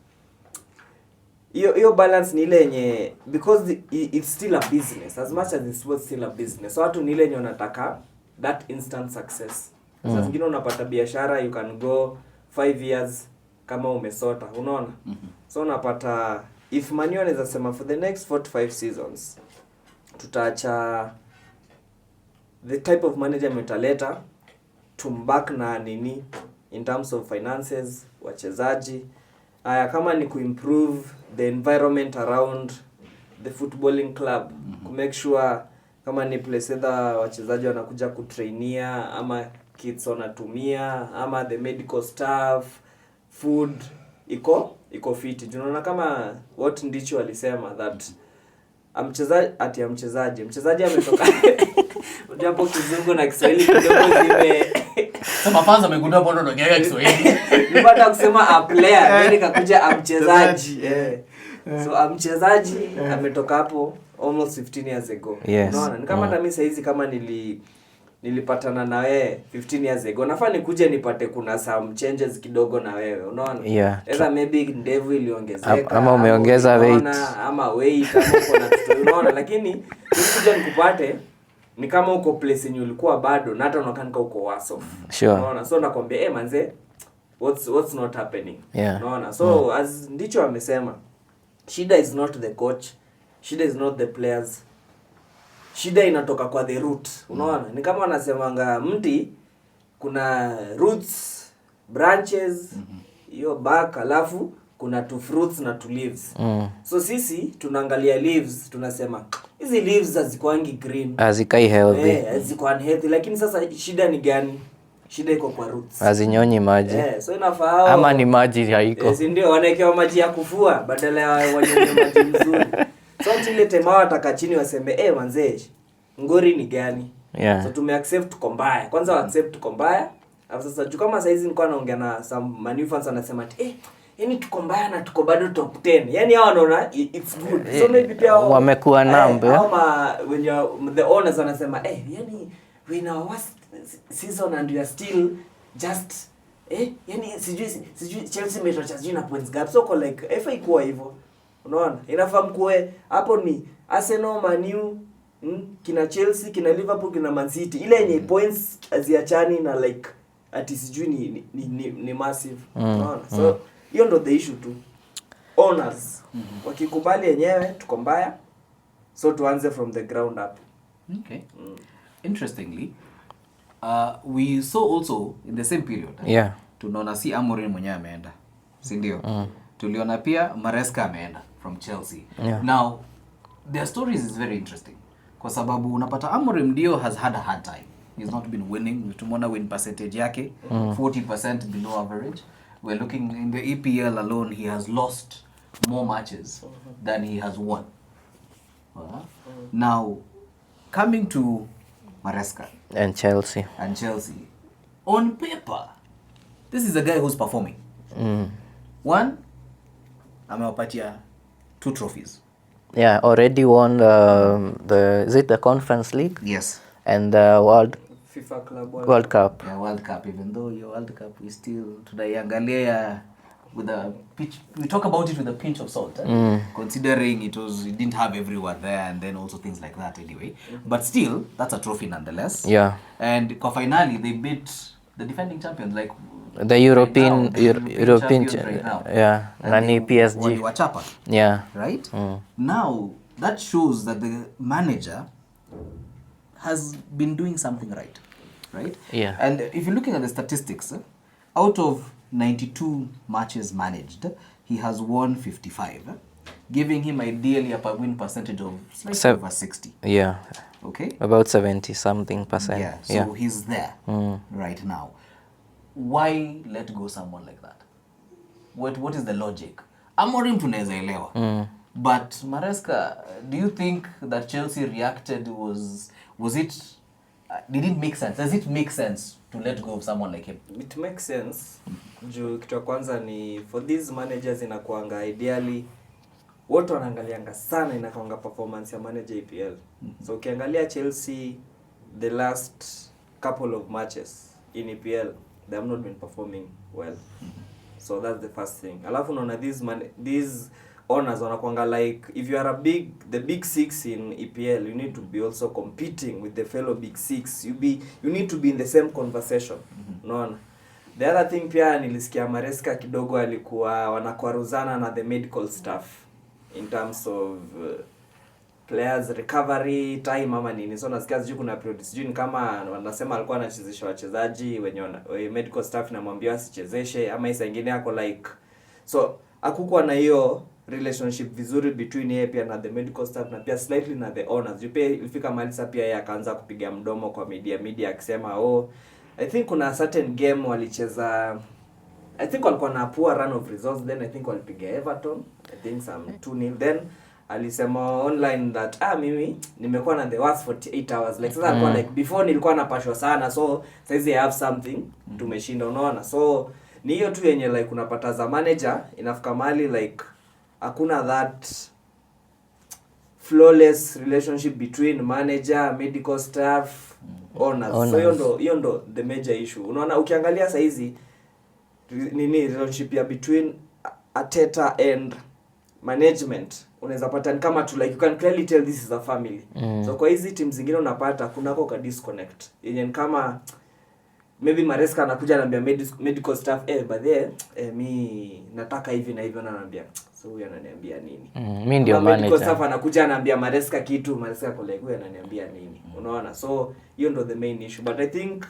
[SPEAKER 3] hiyo balance ni ile yenye because it's still a business as much as it's still a business. So watu ni ile yenye wanataka that instant success. Sasa zingine unapata biashara you can go 5 years kama umesota, unaona? So unapata if Manu anaweza sema for the next 4 to 5 seasons tutaacha the type of manager metaleta tumbak na nini in terms of finances, wachezaji. Kama ni kuimprove the environment around the footballing club, to make sure kama ni place either wachezaji wanakuja kutrainia ama kids wanatumia ama the medical staff, food iko fit. Unaona kama what Ndicho alisema that mchezaji ametoka japo kizungu na Kiswahili kidogo zime
[SPEAKER 1] sema fans amegundua hapo ndo ngega Kiswahili.
[SPEAKER 3] Nipata kusema a player then ikakuja mchezaji. So mchezaji ametoka hapo almost 15 years ago. Unaona? Ni kama hata mimi saizi kama nilipatana na wewe 15 years ago. Nafaa nikuje nipate kuna some changes kidogo na wewe. Unaona? Either maybe ndevu iliongezeka
[SPEAKER 2] ama umeongeza weight
[SPEAKER 3] ama weight kama uko na kitu. Unaona? Lakini nikikuja nikupate ni kama uko place yenye ulikuwa bado na hata unakaa uko worse off. Unaona? So nakwambia manze what's not happening. Unaona? So as Ndicho amesema, shida is not the coach, shida is not the players. Shida inatoka kwa the root. Unaona? Ni kama wanasemanga mti kuna roots, branches, hiyo bark, alafu kuna two fruits na two leaves. So sisi tunaangalia leaves, tunasema hizi leaves hazikuangi green,
[SPEAKER 2] hazikai healthy,
[SPEAKER 3] haziko unhealthy. Lakini sasa shida ni gani? Shida iko kwa roots.
[SPEAKER 2] Hazinyonyi maji.
[SPEAKER 3] So inafaa
[SPEAKER 2] ama ni maji haiko.
[SPEAKER 3] Si ndio wanaekewa maji ya kufua badala ya wanyonye maji mzuri. So ile tema wataka chini waseme manze ngori ni gani? So tumeaccept tuko mbaya. Kwanza wa accept tuko mbaya. Alafu sasa kama saizi nilikuwa naongea na some Manu fans anasema yani tuko mbaya na tuko bado top 10. Yani hao wanaona it's good. So maybe pia
[SPEAKER 2] wamekuwa number.
[SPEAKER 3] Ama when the owners wanasema yani we in our worst season and we are still just yani sijui Chelsea imetocha sijui na points gap. So like FA ikuwa hivyo. Unaona? Inafaa mkuwe hapo ni Arsenal, Man U, kina Chelsea, kina Liverpool, kina Man City. Ile yenye points aziachani na like ati sijui ni massive. Unaona? So hiyo ndo the issue tu. Owners wakikubali yenyewe tuko mbaya, so tuanze from the ground up.
[SPEAKER 1] Okay. Interestingly, we saw also in the same period. Tunaona si Amorim mwenyewe ameenda. Si ndio? Tuliona pia Maresca ameenda from Chelsea. Now their stories is very interesting. Kwa sababu unapata Amorim ndio has had a hard time. He's not been winning. Tumeona win percentage yake 40% below average. We're looking in the EPL alone, he has lost more matches than he has won. Now coming to Maresca
[SPEAKER 2] and Chelsea.
[SPEAKER 1] On paper, this is a guy who's performing. One, amewapatia 2 trophies.
[SPEAKER 2] Already won the Conference League?
[SPEAKER 1] Yes.
[SPEAKER 2] And the
[SPEAKER 3] FIFA Club
[SPEAKER 2] World Cup.
[SPEAKER 1] World Cup, even though your World Cup is still tunaiangalia we talk about it with a pinch of salt, considering it didn't have everyone there, and then also things like that anyway. But still, that's a trophy nonetheless.
[SPEAKER 2] Yeah.
[SPEAKER 1] And finally, they beat the defending champions, like
[SPEAKER 2] The European
[SPEAKER 1] right now, European champions right now.
[SPEAKER 2] Yeah,
[SPEAKER 1] And
[SPEAKER 2] Nani PSG.
[SPEAKER 1] waliwachapa.
[SPEAKER 2] Yeah.
[SPEAKER 1] Right? Now, that shows that the manager has been doing something right. Right?
[SPEAKER 2] Yeah.
[SPEAKER 1] And if you're looking at the statistics, out of 92 matches managed, he has won 55, giving him ideally a win percentage of slightly over 60.
[SPEAKER 2] Yeah.
[SPEAKER 1] Okay?
[SPEAKER 2] About 70-something%.
[SPEAKER 1] Yeah, so he's there right now. Why let go someone like that? What is the logic? Amorim tunaweza elewa. But Maresca, do you think that Chelsea reacted was it did it make sense? Does it make sense to let go of someone like him?
[SPEAKER 3] It makes sense. Juu kitu ya kwanza ni for these managers inakuanga ideally wote wanaangalianga sana inakuanga performance ya manager EPL. So ukiangalia Chelsea the last couple of matches in EPL they have not been performing well. So that's the first thing. Alafu unaona these owners wanakuanga like if you are the big six in EPL, you need to be also competing with the fellow big six. You need to be in the same conversation. Unaona? The other thing pia nilisikia Maresca kidogo alikuwa wanakwaruzana na the medical staff in terms of players recovery time ama nini. So nasikia sijui kuna period sijui ni kama wanasema alikuwa anachezesha wachezaji wenye medical staff namwambia asichezeshe ama isa nyingine yako like so hakukuwa na hiyo relationship vizuri between yeye pia na the medical staff na pia slightly na the owners. Pia ilifika mahali sasa pia yeye akaanza kupiga mdomo kwa media akisema I think kuna certain game walicheza I think walikuwa na poor run of results then I think walipiga Everton I think some 2-0 then alisema online that mimi nimekuwa na the worst 48 hours like sasa alikuwa like before nilikuwa napashwa sana so saizi I have something tumeshinda unaona so ni hiyo tu yenye like unapata za manager inafika mahali like hakuna that flawless relationship between manager, medical staff, owners. So hiyo ndo the major issue. Unaona ukiangalia saizi relationship ya between Arteta and management unaweza pata ni kama tu like you can clearly tell this is a family. So kwa hizi teams zingine unapata kunako ka disconnect. Yenye kama maybe Maresca anakuja anambia medical staff but there mi nataka hivi na hivyo ananiambia so huyu ananiambia nini
[SPEAKER 2] mimi ndio manager
[SPEAKER 3] medical staff anakuja ananiambia Maresca kitu Maresca kwa like huyu ananiambia nini unaona so hiyo ndo the main issue but I think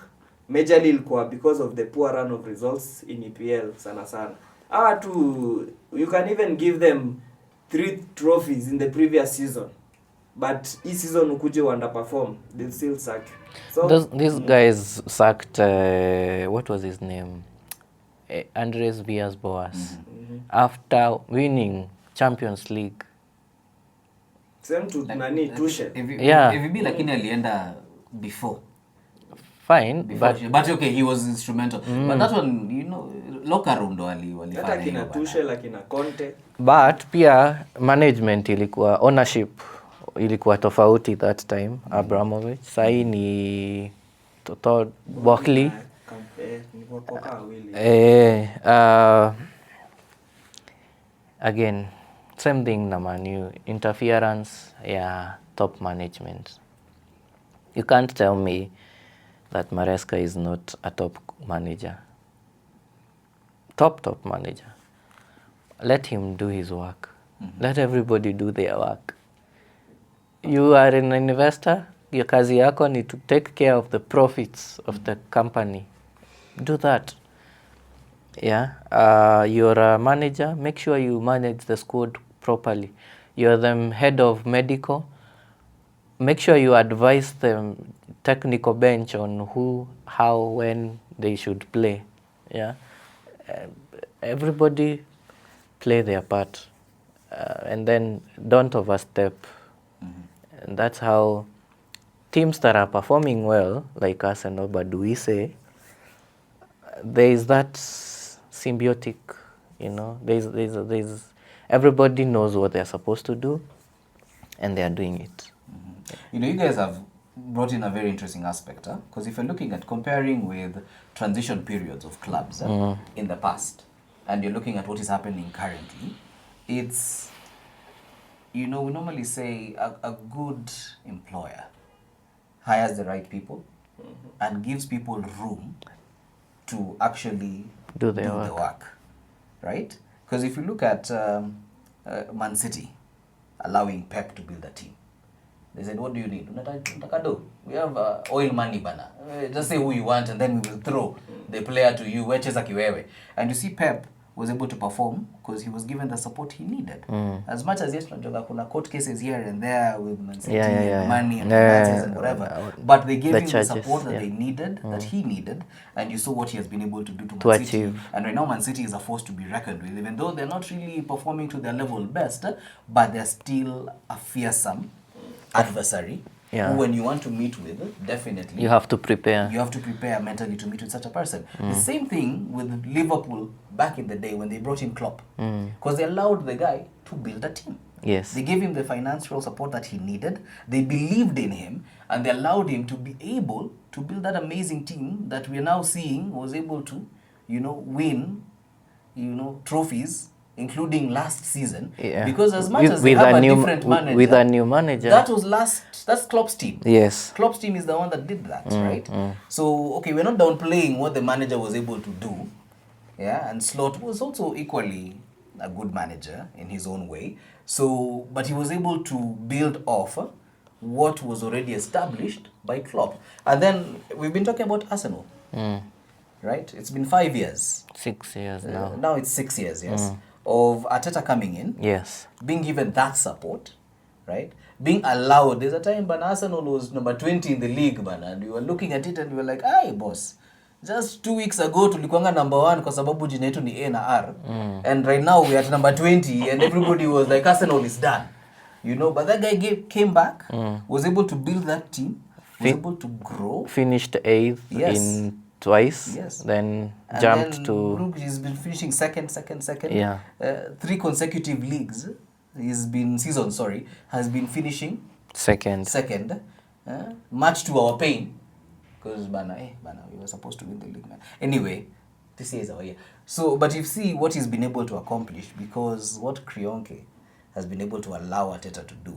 [SPEAKER 3] majorly ilikuwa because of the poor run of results in EPL sana you can even give them 3 trophies in the previous season but this season ukuje underperform they still suck. So
[SPEAKER 2] these guys sacked what was his name Andres Villas-Boas after winning Champions League.
[SPEAKER 3] Same to nani Tuchel.
[SPEAKER 1] AVB lakini alienda before.
[SPEAKER 2] Fine,
[SPEAKER 1] but okay he was instrumental. But that one you know locker room ndo walifanya.
[SPEAKER 3] Hata kina Tuchel lakini Conte.
[SPEAKER 2] But pia management ilikuwa ownership ilikuwa tofauti that time Abramovich sahi ni Todd Boehly again same thing na Man, interference top management. You can't tell me that Maresca is not a top manager. Top manager. Let him do his work. Let everybody do their work. You are an investor, your kazi yako ni to take care of the profits of the company. Do that. You're a manager, make sure you manage the squad properly. You're the head of medical, make sure you advise the technical bench on who, how, when they should play. Everybody play their part. And then don't overstep. And that's how teams that are performing well, like Arsenal, but do we say, there is that symbiotic, there's everybody knows what they're supposed to do, and they are doing it.
[SPEAKER 1] You guys have brought in a very interesting aspect, because if you're looking at comparing with transition periods of clubs in the past, and you're looking at what is happening currently, it's, we normally say a good employer hires the right people and gives people room to actually
[SPEAKER 2] Do
[SPEAKER 1] the
[SPEAKER 2] their work.
[SPEAKER 1] work, right? Because if you look at Man City allowing Pep to build a team, they said, what do you need? Unataka do? We have oil money bana. Just say who you want and then we will throw the player to you. Wecheza kiwewe. And you see Pep was able to perform because he was given the support he needed. As much as yes, kuna court cases here and there with Man City and money and finances and whatever, but they gave
[SPEAKER 2] The
[SPEAKER 1] him
[SPEAKER 2] charges,
[SPEAKER 1] the support that
[SPEAKER 2] yeah.
[SPEAKER 1] they needed, that he needed, and you saw what he has been able to do to
[SPEAKER 2] To
[SPEAKER 1] Man City.
[SPEAKER 2] achieve.
[SPEAKER 1] And right now Man City is a force to be reckoned with, even though they're not really performing to their level best, but they're still a fearsome adversary
[SPEAKER 2] Yeah.
[SPEAKER 1] who, when you want to meet with, definitely
[SPEAKER 2] You have to prepare.
[SPEAKER 1] you have to prepare mentally to meet with such a person. The same thing with Liverpool back in the day when they brought in Klopp, because they allowed the guy to build a team.
[SPEAKER 2] Yes.
[SPEAKER 1] They gave him the financial support that he needed. They believed in him, and they allowed him to be able to build that amazing team that we are now seeing was able to, win, trophies, including last season.
[SPEAKER 2] Yeah.
[SPEAKER 1] Because as much
[SPEAKER 2] With-
[SPEAKER 1] as they
[SPEAKER 2] with
[SPEAKER 1] have
[SPEAKER 2] a
[SPEAKER 1] a
[SPEAKER 2] new-
[SPEAKER 1] different manager,
[SPEAKER 2] with a new manager.
[SPEAKER 1] that's Klopp's team.
[SPEAKER 2] Yes.
[SPEAKER 1] Klopp's team is the one that did that, right? So, okay, we're not downplaying what the manager was able to do. Yeah, and Slot was also equally a good manager in his own way. So, but he was able to build off what was already established by Klopp. And then we've been talking about Arsenal, right? It's been 5 years.
[SPEAKER 2] 6 years now.
[SPEAKER 1] Now it's 6 years, yes, of Arteta coming in,
[SPEAKER 2] Yes.
[SPEAKER 1] being given that support, right? Being allowed. There's a time when Arsenal was number 20 in the league, man, and you were looking at it and you were like, "Hey, boss, just 2 weeks ago tulikuanga number 1 kwa sababu jina yetu ni A na R, and right now we're at number 20 and everybody was like, Arsenal is done." But that guy came back, was able to build that team, was able to grow.
[SPEAKER 2] Finished 8th
[SPEAKER 1] Yes.
[SPEAKER 2] in twice.
[SPEAKER 1] Yes.
[SPEAKER 2] Then
[SPEAKER 1] And
[SPEAKER 2] jumped
[SPEAKER 1] then
[SPEAKER 2] to
[SPEAKER 1] Brooke, he's been finishing second.
[SPEAKER 2] Yeah.
[SPEAKER 1] 3 consecutive leagues. Has been finishing
[SPEAKER 2] second.
[SPEAKER 1] second. Much to our pain. Because, we were supposed to win the league, man. Anyway, this year is our year. So, but you see what he's been able to accomplish, because what Krionke has been able to allow Arteta to do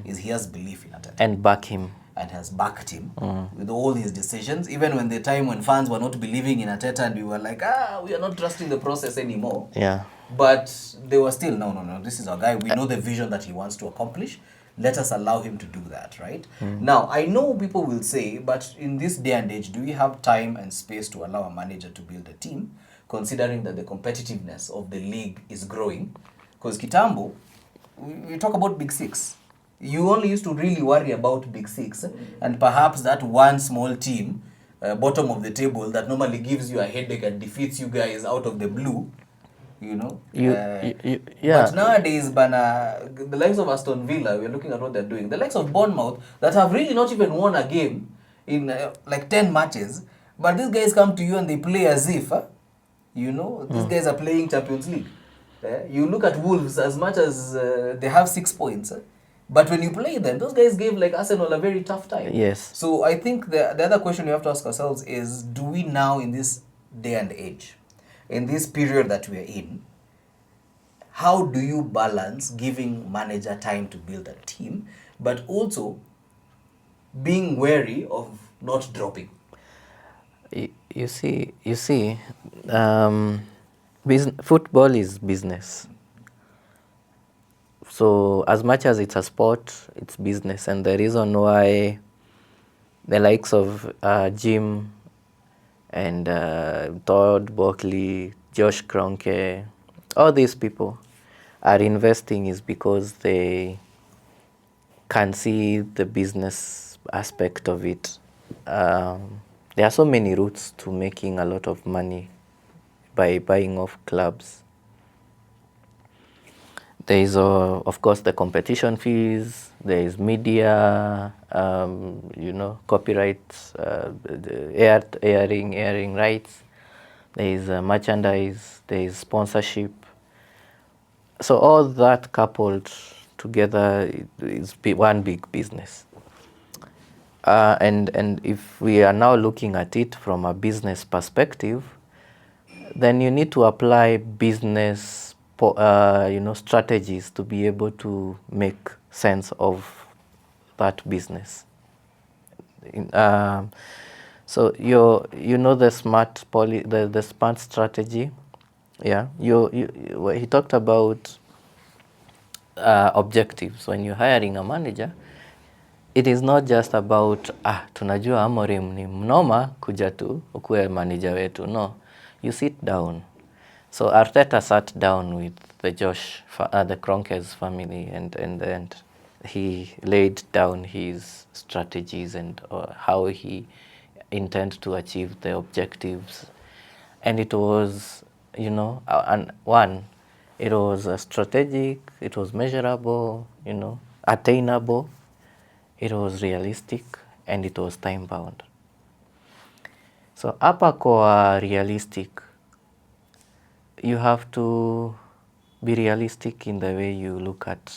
[SPEAKER 1] is he has belief in Arteta.
[SPEAKER 2] And back him.
[SPEAKER 1] And has backed him with all his decisions, even when the time when fans were not believing in Arteta and we were like, we are not trusting the process anymore.
[SPEAKER 2] Yeah.
[SPEAKER 1] But they were still, no, this is our guy. We know the vision that he wants to accomplish. Let us allow him to do that, right? Now, I know people will say, but in this day and age, do we have time and space to allow a manager to build a team, considering that the competitiveness of the league is growing? Because Kitambo, we talk about Big Six. You only used to really worry about Big Six and perhaps that one small team, bottom of the table, that normally gives you a headache and defeats you guys out of the blue.
[SPEAKER 2] Yeah.
[SPEAKER 1] But nowadays, the likes of Aston Villa, we're looking at what they're doing. The likes of Bournemouth, that have really not even won a game in like 10 matches, but these guys come to you and they play as if, these guys are playing Champions League. You look at Wolves, as much as they have 6 points, but when you play them, those guys gave like Arsenal a very tough time.
[SPEAKER 2] Yes.
[SPEAKER 1] So I think the other question we have to ask ourselves is, do we now, in this day and age, in this period that we are in, how do you balance giving manager time to build a team, but also being wary of not dropping?
[SPEAKER 2] You see, football is business. So as much as it's a sport, it's business. And the reason why the likes of Jim and Todd Buckley, Josh Kroenke, all these people are investing is because they can see the business aspect of it. There are so many routes to making a lot of money by buying off clubs. There is, of course, the competition fees. There is media, copyrights, airing rights. There is merchandise. There is sponsorship. So all that coupled together is one big business. And if we are now looking at it from a business perspective, then you need to apply business strategies to be able to make sense of that business. So the the smart strategy. Yeah, he talked about objectives. When you're hiring a manager, it is not just about tunajua Amorim ni mnoma kuja tu ukuwe manager wetu. No, you sit down. So Arteta sat down with the the Kroenkes family, and he laid down his strategies and how he intends to achieve the objectives. And it was, it was strategic, it was measurable, attainable, it was realistic, and it was time bound. So hapa kwa realistic, you have to be realistic in the way you look at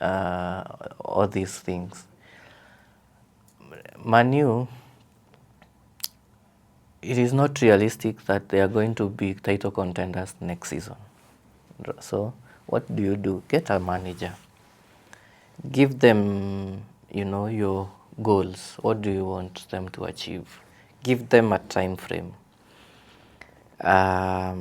[SPEAKER 2] all these things. Manu, it is not realistic that they are going to be title contenders next season. So what do? Get a manager. Give them, your goals. What do you want them to achieve? Give them a time frame. Are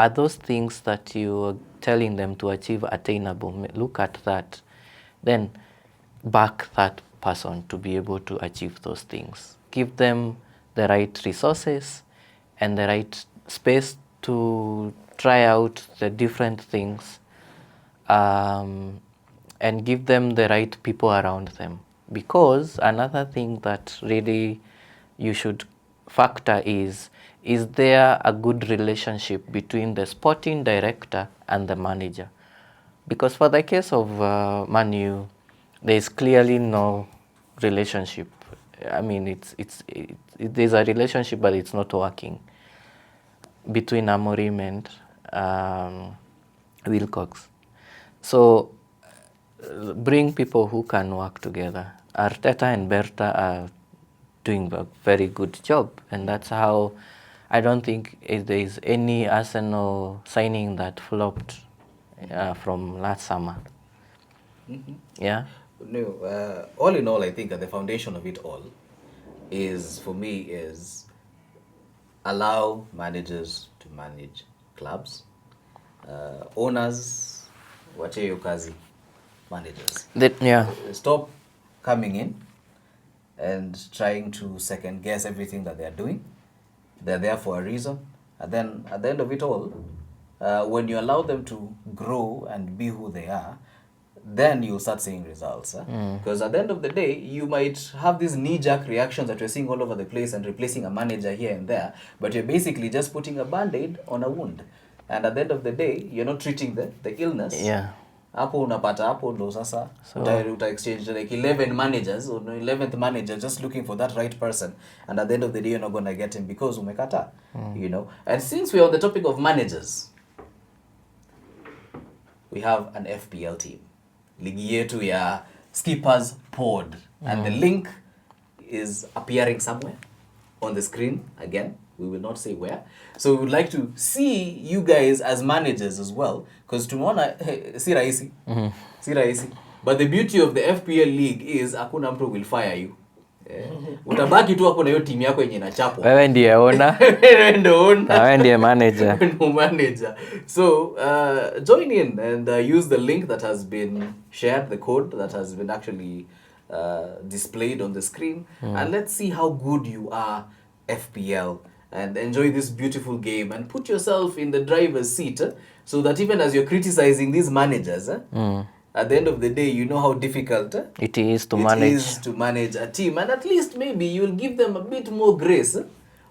[SPEAKER 2] those things that you are telling them to achieve attainable? Look at that. Then back that person to be able to achieve those things. Give them the right resources and the right space to try out the different things, and give them the right people around them. Because another thing that really you should factor is there a good relationship between the sporting director and the manager? Because for the case of Manu, there is clearly no relationship. I mean, there's a relationship, but it's not working between Amorim and Wilcox. So bring people who can work together. Arteta and Berta are doing a very good job, and that's how I don't think there is any Arsenal signing that flopped from last summer.
[SPEAKER 1] Mm-hmm.
[SPEAKER 2] Yeah.
[SPEAKER 1] No, all in all, I think at the foundation of it all is, for me, is allow managers to manage clubs. Owners, wache hiyo kazi, managers. Stop coming in and trying to second guess everything that they're doing. They're there for a reason. And then at the end of it all, when you allow them to grow and be who they are, then you'll start seeing results. Because at the end of the day, you might have these knee-jerk reactions that you're seeing all over the place and replacing a manager here and there, but you're basically just putting a band-aid on a wound. And at the end of the day, you're not treating the illness.
[SPEAKER 2] Yeah.
[SPEAKER 1] Hapo unapata hapo ndo sasa uta exchange like 11 managers or 11th manager just looking for that right person, and at the end of the day you're not going to get him because umekata. And since we're on the topic of managers, we have an FPL team, ligi yetu ya Skippers Pod, and the link is appearing somewhere on the screen. Again, we will not say where. So we would like to see you guys as managers as well, because tumeona si rahisi. Si rahisi. But the beauty of the FPL league is hakuna mtu will fire you. Utabaki tu hapo na hiyo team yako yenye inachapwa.
[SPEAKER 2] Wewe ndiye owner.
[SPEAKER 1] Wewe ndio owner.
[SPEAKER 2] Na wewe ndiye manager.
[SPEAKER 1] Manager. So join in and use the link that has been shared, the code that has been actually displayed on the screen, and let's see how good you are, FPL, and enjoy this beautiful game and put yourself in the driver's seat, so that even as you're criticizing these managers, at the end of the day, you know how difficult
[SPEAKER 2] it is to
[SPEAKER 1] manage a team, and at least maybe you'll give them a bit more grace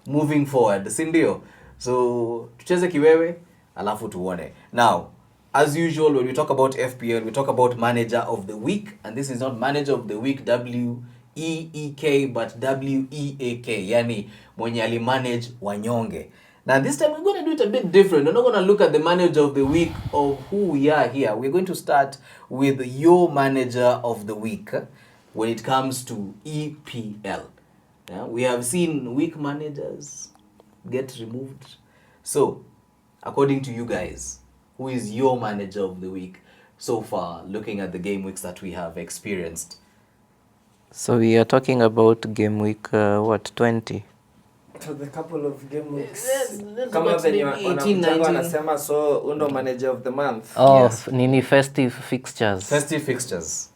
[SPEAKER 1] moving forward, sindio? So tucheze kiwewe alafu tuone. Now, as usual, when we talk about FPL, we talk about manager of the week, and this is not manager of the week W-E-E-K, but W-E-A-K, yani mwenye alimanage wanyonge. Now this time we're going to do it a bit different. We're not going to look at the manager of the week of who we are here. We're going to start with your manager of the week when it comes to EPL. Yeah, we have seen weak managers get removed. So, according to you guys, who is your manager of the week so far, looking at the game weeks that we have experienced?
[SPEAKER 2] So we are talking about game week, 20?
[SPEAKER 3] So the couple of game weeks.
[SPEAKER 1] Let's
[SPEAKER 3] Kama
[SPEAKER 1] go to
[SPEAKER 3] venye
[SPEAKER 1] maybe 18,
[SPEAKER 3] wanakujaga
[SPEAKER 1] 19.
[SPEAKER 3] wanasema, so undo manager of the month.
[SPEAKER 2] Oh,
[SPEAKER 1] Yes.
[SPEAKER 2] nini festive fixtures.
[SPEAKER 1] Festive fixtures.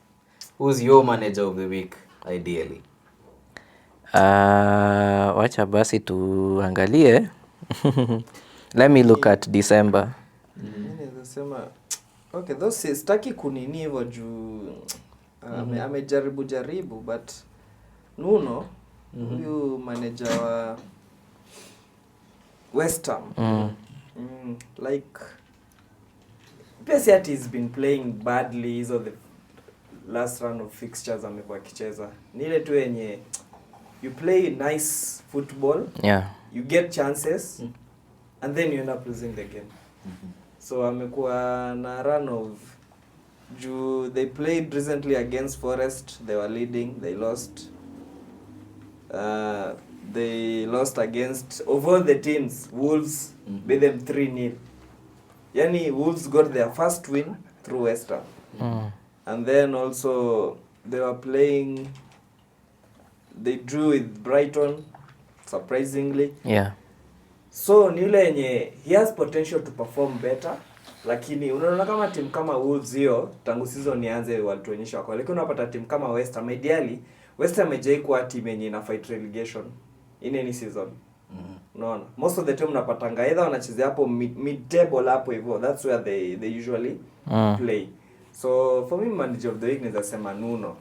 [SPEAKER 1] Who's your manager of the week, ideally?
[SPEAKER 2] Wacha basi tuangalie. Let me look at December.
[SPEAKER 3] Mimi naweza sema okay, those sitaki kunini hivyo juu amejaribu but Nuno huyu manager wa West Ham like PSG has been playing badly hizo the last round of fixtures amekuwa akicheza. Ni ile tu yenye you play nice football,
[SPEAKER 2] Yeah.
[SPEAKER 3] you get chances and then you end up losing the game. So amekuwa na run of they played recently against Forest, they were leading, they lost. They lost against, of all the teams, Wolves beat them 3-0. Yani Wolves got their first win through West Ham. And then also they were playing, they drew with Brighton, surprisingly.
[SPEAKER 2] Yeah.
[SPEAKER 3] So ni yule yenye he has potential to perform better, lakini unaona kama timu kama Wolves hiyo tangu season ianze walituonyesha kwa, lakini unapata timu kama West Ham, ideally West Ham hajai kuwa timu yenye ina fight relegation in any season. Unaona most of the time unapatanga either wanachezea hapo mid table hapo hivyo, that's where they usually play. So for me manager of the week naweza sema Nuno.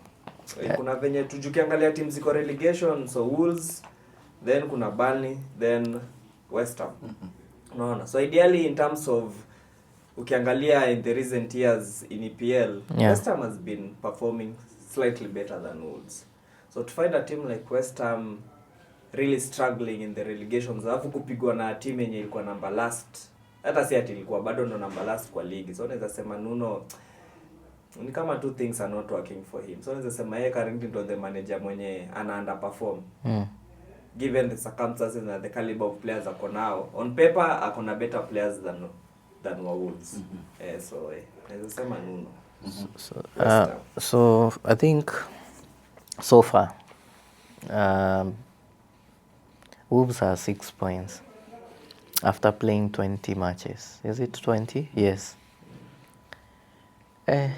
[SPEAKER 3] Kuna venye tujukiangalia timu ziko relegation, so Wolves, then kuna Burnley, then West Ham. Unaona, so ideally in terms of ukiangalia in the recent years in EPL, West Ham has been performing slightly better than Wolves. So to find a team like West Ham really struggling in the relegations, alafu kupigwa na team yenye ilikuwa number last, hata si ati ilikuwa bado ndo number last kwa ligi, so naweza sema Nuno ni kama two things are not working for him. So naweza sema yeye currently ndo the manager mwenye ana underperform. Given the circumstances and the caliber of players ako now, on paper akona better players than Wolves. So naweza sema Nuno.
[SPEAKER 2] So I think so far Wolves are 6 points after playing 20 matches. Is it 20? Yes. I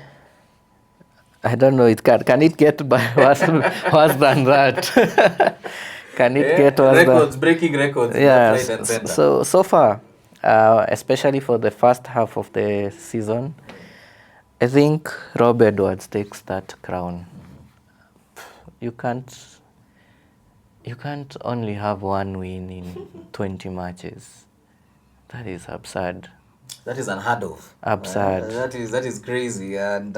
[SPEAKER 2] don't know. Can it get worse than that? Can it get worse?
[SPEAKER 1] Records, breaking records.
[SPEAKER 2] Yeah.
[SPEAKER 1] Left, right, and center.
[SPEAKER 2] So far, especially for the first half of the season, I think Rob Edwards takes that crown. You can't only have one win in 20 matches. That is absurd.
[SPEAKER 1] That is unheard of.
[SPEAKER 2] Absurd.
[SPEAKER 1] That is crazy. And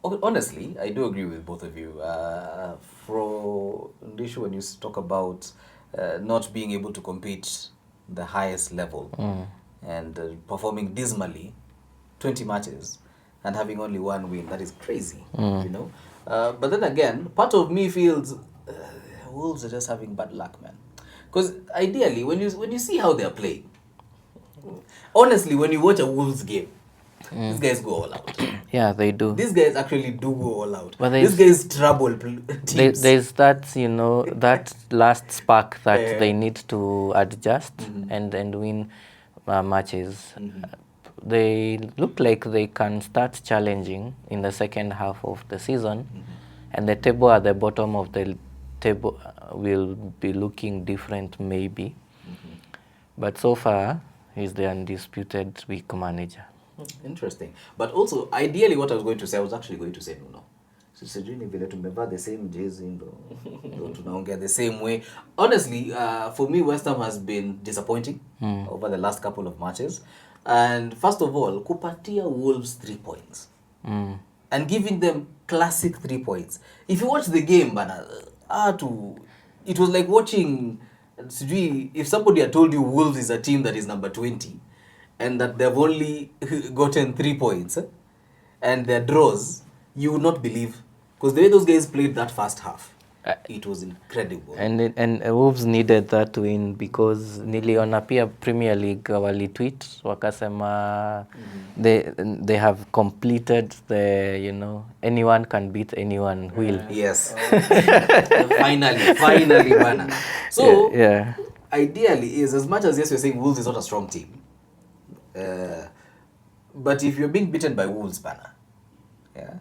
[SPEAKER 1] honestly, I do agree with both of you. For the issue when you talk about not being able to compete the highest level and performing dismally 20 matches and having only one win, that is crazy. You know. But then again, part of me feels Wolves are just having bad luck, man. Because ideally, when you see how they are playing, honestly, when you watch a Wolves game, these guys go all out.
[SPEAKER 2] Yeah, they do.
[SPEAKER 1] These guys actually do go all out.
[SPEAKER 2] But
[SPEAKER 1] these guys trouble teams.
[SPEAKER 2] There's that, that last spark that they need to adjust and win matches. They look like they can start challenging in the second half of the season, and the table at the bottom of the table will be looking different maybe. But so far, he's the undisputed weak manager.
[SPEAKER 1] Interesting. But also, ideally what I was going to say, I was actually going to say Nuno. So sijui vile tumevaa the same jersey ndo tunaongea the same way. Honestly, for me, West Ham has been disappointing over the last couple of matches. And first of all, kupatia Wolves 3 points. And giving them classic 3 points. If you watch the game, it was like watching, if somebody had told you Wolves is a team that is number 20 and that they've only gotten 3 points and their draws, you would not believe. Because the way those guys played that first half, it was incredible.
[SPEAKER 2] And Wolves needed that win because niliona pia Premier League walitweet wakasema they have completed the, you know, anyone can beat anyone will.
[SPEAKER 1] Yes. Finally, bana. So,
[SPEAKER 2] Yeah.
[SPEAKER 1] ideally, is as much as yes, you're saying Wolves is not a strong team, but if you're being beaten by Wolves, bana, yeah,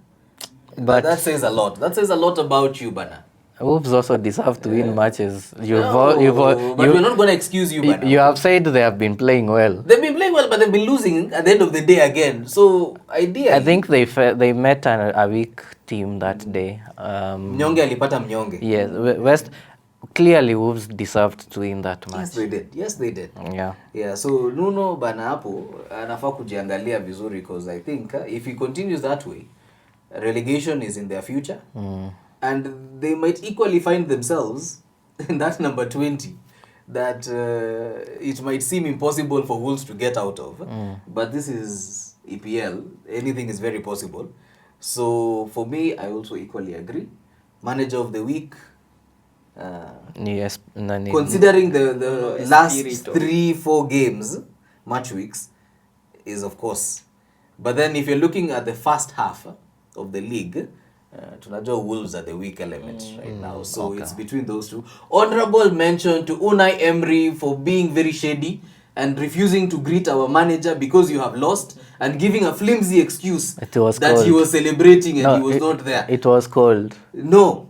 [SPEAKER 2] But
[SPEAKER 1] that says a lot. That says a lot about you, bana.
[SPEAKER 2] Wolves also deserve to win matches.
[SPEAKER 1] But we're not going to excuse you, bana.
[SPEAKER 2] You have said they have been playing well.
[SPEAKER 1] They've been playing well, but they've been losing at the end of the day again. So, ideally,
[SPEAKER 2] I think they met a weak team that day.
[SPEAKER 1] mnyonge alipata mnyonge.
[SPEAKER 2] Yes, West clearly Wolves deserved to win that match.
[SPEAKER 1] Yes, they did. Yes, they did.
[SPEAKER 2] Yeah.
[SPEAKER 1] Yeah, so Nuno bana hapo anafaa kujiangalia vizuri because I think if he continues that way, relegation is in their future. And they might equally find themselves in that number 20 that it might seem impossible for Wolves to get out of. But this is EPL. Anything is very possible. So for me, I also equally agree. Manager of the week.
[SPEAKER 2] Yes,
[SPEAKER 1] Considering the last
[SPEAKER 3] Espirito.
[SPEAKER 1] 3-4 games, match weeks, is of course. But then if you're looking at the first half of the league, tunajua Wolves are the weak element right now. So it's between those two. Honorable mention to Unai Emery for being very shady and refusing to greet our manager because you have lost and giving a flimsy excuse
[SPEAKER 2] It was
[SPEAKER 1] that he
[SPEAKER 2] cold.
[SPEAKER 1] was celebrating and
[SPEAKER 2] No,
[SPEAKER 1] he was
[SPEAKER 2] it-
[SPEAKER 1] not there.
[SPEAKER 2] It was cold.
[SPEAKER 1] No.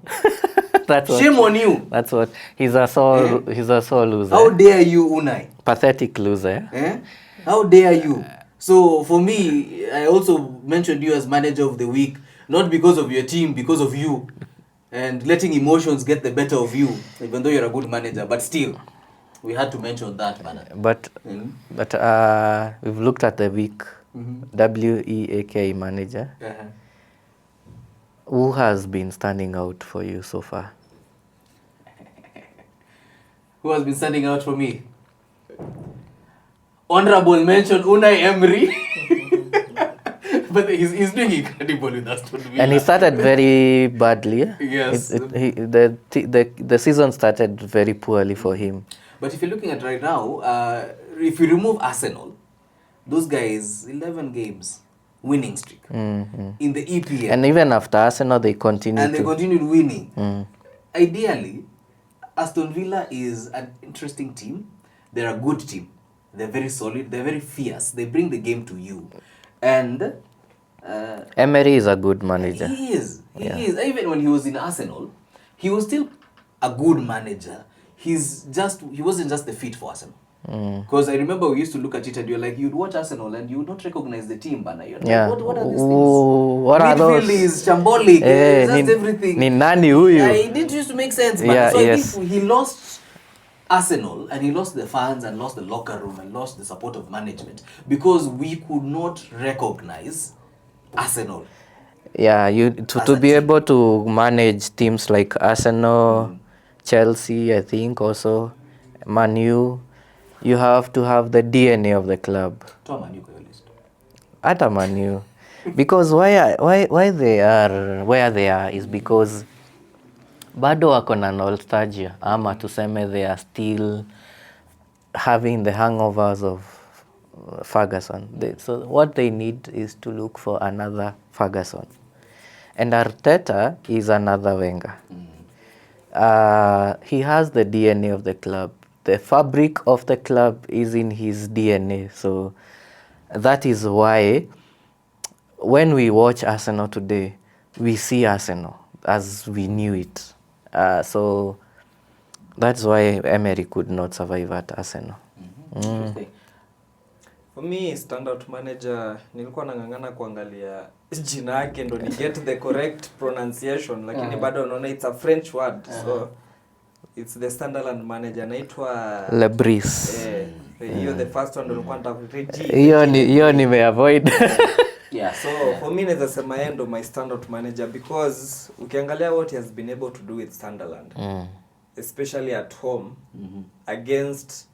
[SPEAKER 2] That's what,
[SPEAKER 1] Shame on you.
[SPEAKER 2] That's what he's a sore loser.
[SPEAKER 1] How dare you, Unai?
[SPEAKER 2] Pathetic loser.
[SPEAKER 1] Eh? How dare you? So for me, I also mentioned you as manager of the week, not because of your team, because of you. And letting emotions get the better of you, even though you're a good manager. But still, we had to mention that, man.
[SPEAKER 2] But we've looked at the week. WEAK manager. Who has been standing out for you so far?
[SPEAKER 1] Who has been standing out for me? Honorable mention Unai Emery. But he's doing incredible with Aston Villa.
[SPEAKER 2] And he started very badly.
[SPEAKER 1] Yes.
[SPEAKER 2] The season started very poorly for him.
[SPEAKER 1] But if you're looking at right now, if you remove Arsenal, those guys, 11 games, winning streak in the EPL.
[SPEAKER 2] And even after Arsenal, they continued
[SPEAKER 1] And they continued winning. Ideally, Aston Villa is an interesting team. They're a good team. They're very solid. They're very fierce. They bring the game to you. And
[SPEAKER 2] Emery is a good manager.
[SPEAKER 1] he is. He is. Even when he was in Arsenal, he was still a good manager. He wasn't just the fit for Arsenal. Because I remember we used to look at it and you're like, you'd watch Arsenal and you would not recognize the team, Bana. You're
[SPEAKER 2] Yeah.
[SPEAKER 1] like, what are these
[SPEAKER 2] Ooh,
[SPEAKER 1] things?
[SPEAKER 2] what are
[SPEAKER 1] Midfield
[SPEAKER 2] those?
[SPEAKER 1] is shambolic. Just everything.
[SPEAKER 2] Ni nani huyu?
[SPEAKER 1] It didn't used to make sense, man.
[SPEAKER 2] Yeah,
[SPEAKER 1] So
[SPEAKER 2] yes.
[SPEAKER 1] I think he lost Arsenal and he lost the fans and lost the locker room and lost the support of management because we could not recognize Arsenal.
[SPEAKER 2] Yeah, to be able to manage teams like Arsenal, Chelsea, I think also, Man U, you have to have the DNA of the club.
[SPEAKER 1] Toma, you go your list.
[SPEAKER 2] Hata Man U. Because why they are where they are is because bado wako na nostalgia ama tuseme they are still having the hangovers of Ferguson. So what they need is to look for another Ferguson. And Arteta is another Wenger. He has the DNA of the club. The fabric of the club is in his DNA. So that is why when we watch Arsenal today, we see Arsenal as we knew it. So that's why Emery could not survive at Arsenal.
[SPEAKER 1] Interesting.
[SPEAKER 3] For me, standout manager, nilikuwa nang'ang'ana kuangalia jina yake ndo ni get the correct pronunciation, lakini bado unaona it's a French word. So it's the Sunderland manager anaitwa
[SPEAKER 2] Lebris.
[SPEAKER 3] hiyo the first one ndo nilikuwa nataka
[SPEAKER 2] Hiyo nimeavoid.
[SPEAKER 1] Yeah.
[SPEAKER 3] So for me naweza sema yeye ndo my standout manager because ukiangalia what he has been able to do with Sunderland, especially at home against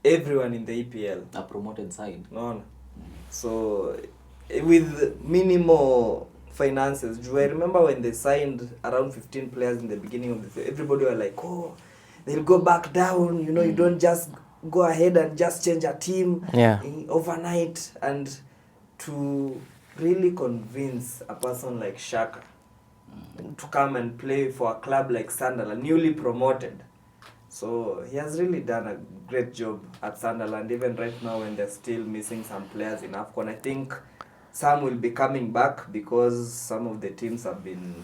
[SPEAKER 3] everyone in the EPL,
[SPEAKER 1] A promoted side.
[SPEAKER 3] no. So with minimal finances. Do I remember when they signed around 15 players in the beginning of the everybody were like, oh, they'll go back down, you know, you don't just go ahead and just change a team overnight. And to really convince a person like Shaka to come and play for a club like Sunderland, newly promoted. So he has really done a great job at Sunderland, even right now when they're still missing some players in AFCON. I think some will be coming back because some of the teams have been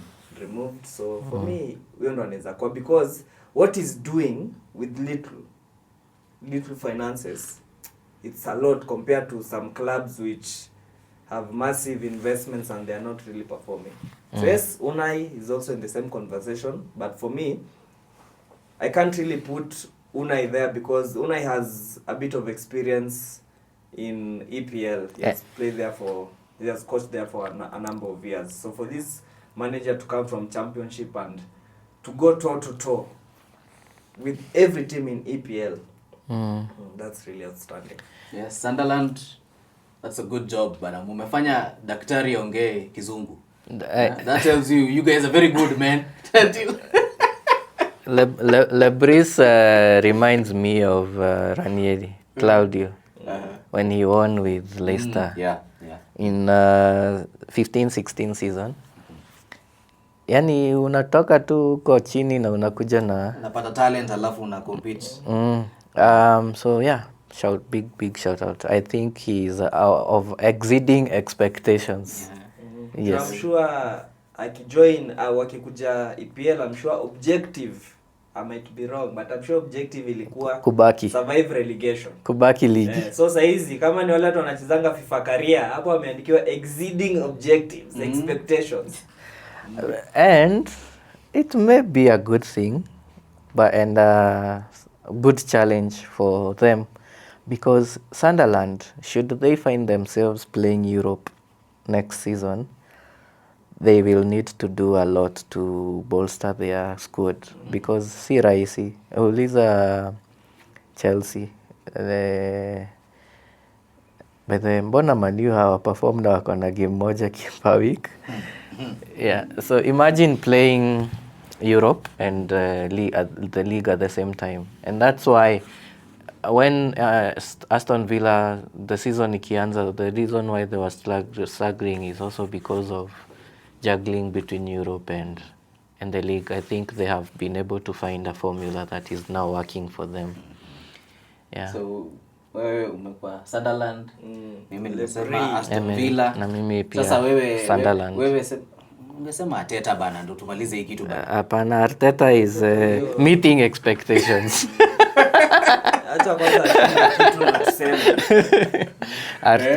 [SPEAKER 3] removed. So for me, huyo ndo anaweza kuwa, because what he's doing with little finances, it's a lot compared to some clubs which have massive investments and they are not really performing. So yes, Unai is also in the same conversation, but for me, I can't really put Unai there because Unai has a bit of experience in EPL. He has played there he has coached there for a number of years. So for this manager to come from Championship and to go toe-to-toe with every team in EPL, that's really outstanding.
[SPEAKER 1] Yes, Sunderland, that's a good job, bana. Mumefanya daktari ongee kizungu. That tells you guys are very good, man.
[SPEAKER 2] Lebris reminds me of Ranieri, Claudio, when he won with Leicester in 15-16 season. Yani unatoka tu kwa chini na unakuja na
[SPEAKER 1] unapata talent alafu una compete.
[SPEAKER 2] So yeah, big shout out. I think he's of exceeding expectations. Yes.
[SPEAKER 3] I'm sure akijoin wakikuja EPL, I'm sure objective, I might be wrong, but I'm sure objective ilikuwa
[SPEAKER 2] kubaki,
[SPEAKER 3] survive relegation,
[SPEAKER 2] kubaki ligi.
[SPEAKER 3] So saizi kama ni wale watu wanachezanga FIFA career, hapo wameandikiwa exceeding objectives, expectations.
[SPEAKER 2] And it may be a good thing, and a good challenge for them, because Sunderland, should they find themselves playing Europe next season, they will need to do a lot to bolster their squad, because si rahisi. Uliza Chelsea, mbona Man U hawa perform na wako na game moja per week? Yeah, so imagine playing Europe and the league at the same time. And that's why when Aston Villa, the season ikianza, the reason why they were struggling is also because of juggling between Europe and the league. I think they have been able to find a formula that is now working for them. Yeah.
[SPEAKER 1] So wewe umekuwa Sunderland, mimi nimesema Aston Villa,
[SPEAKER 2] na mimi pia
[SPEAKER 1] sasa wewe
[SPEAKER 2] Sunderland.
[SPEAKER 1] Wewe ungesema Arteta bana, ndo tumalize hii kitu bana.
[SPEAKER 2] Hapana, Arteta is meeting expectations.
[SPEAKER 3] Acha kwanza kitu tunasema.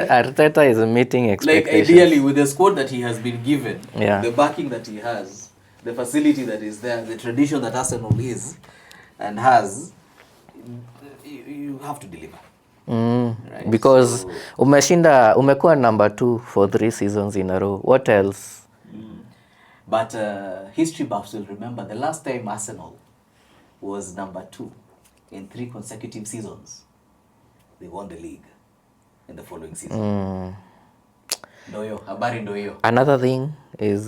[SPEAKER 2] Arteta is meeting expectations.
[SPEAKER 1] Like ideally with the squad that he has been given,
[SPEAKER 2] the
[SPEAKER 1] backing that he has, the facility that is there, the tradition that Arsenal is and has, you have to deliver.
[SPEAKER 2] Right? Because so, umekuwa number 2 for 3 seasons in a row. What else?
[SPEAKER 1] But history buffs will remember the last time Arsenal was number 2 in 3 consecutive seasons. They won the league in the following season. Habari ndo hiyo.
[SPEAKER 2] Another thing is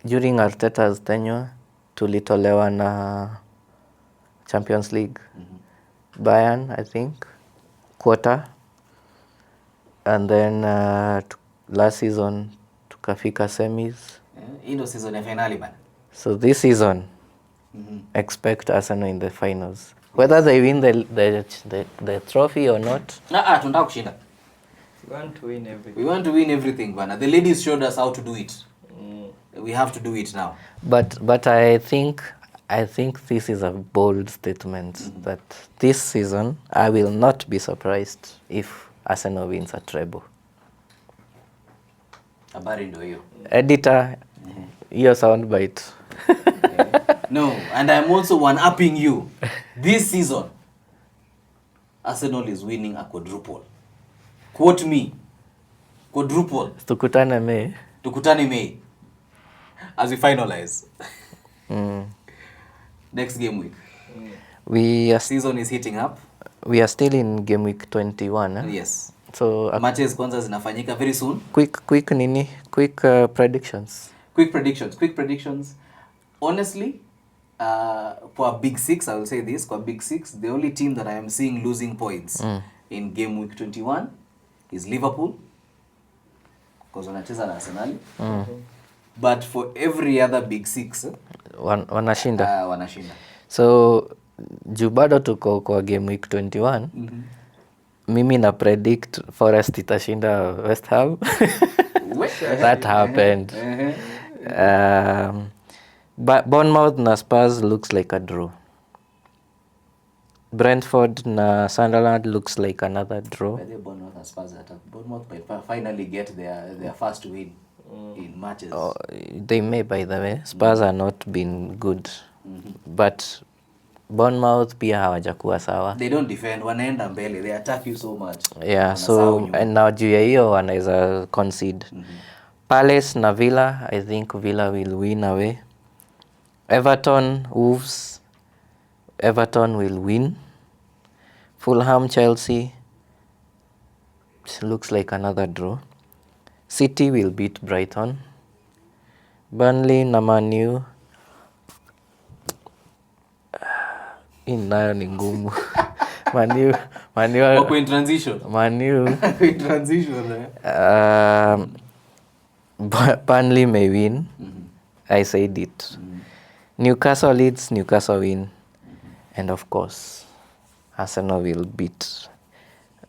[SPEAKER 2] during Arteta's tenure tulitolewa na Champions League. Bayern, I think, quarter, and then last season tukafika semis.
[SPEAKER 1] Ino season ya finali bana.
[SPEAKER 2] So this season, expect Arsenal in the finals. Whether they win the trophy or not.
[SPEAKER 1] Tunataka kushinda.
[SPEAKER 3] We want to win everything.
[SPEAKER 1] We want to win everything bana. The ladies showed us how to do it. We have to do it now.
[SPEAKER 2] But I think this is a bold statement that this season I will not be surprised if Arsenal wins a treble.
[SPEAKER 1] Habari ndo hiyo.
[SPEAKER 2] Editor, your soundbite.
[SPEAKER 1] No, and I'm also one-upping you. This season, Arsenal is winning a quadruple. Quote me. Quadruple.
[SPEAKER 2] Tukutane May.
[SPEAKER 1] As we finalize. Next game week.
[SPEAKER 2] Season
[SPEAKER 1] is heating up.
[SPEAKER 2] We are still in game week 21.
[SPEAKER 1] Yes.
[SPEAKER 2] So
[SPEAKER 1] Matches kwanza zinafanyika very soon.
[SPEAKER 2] quick nini? Quick predictions.
[SPEAKER 1] Quick predictions. Honestly, for Big Six, I will say this. For Big Six, the only team that I am seeing losing points in game week 21 is Liverpool, because wanacheza na Arsenal. But for every other Big Six,
[SPEAKER 2] wanashinda.
[SPEAKER 1] wanashinda.
[SPEAKER 2] So juu bado tuko kwa game week 21. Mimi na predict Forest itashinda West Ham. That happened. But Bournemouth na Spurs looks like a draw. Brentford na Sunderland looks like another draw.
[SPEAKER 1] Bournemouth and Spurs Bournemouth might finally get their first win in matches.
[SPEAKER 2] They may, by the way. Spurs are not been good. But Bournemouth pia hawajakuwa sawa.
[SPEAKER 1] They don't defend, wanaenda mbele. They attack you so much.
[SPEAKER 2] Yeah, so and now juu ya hiyo wanaweza concede. Palace na Villa, I think Villa will win away. Everton, Wolves, Everton will win. Fulham, Chelsea, looks like another draw. City will beat Brighton. Burnley na Man U, nayo ni ngumu. Man U
[SPEAKER 1] wako in transition.
[SPEAKER 2] Man U
[SPEAKER 1] In transition.
[SPEAKER 2] Burnley may win. I said it. Newcastle Leeds, Newcastle win. And of course, Arsenal will beat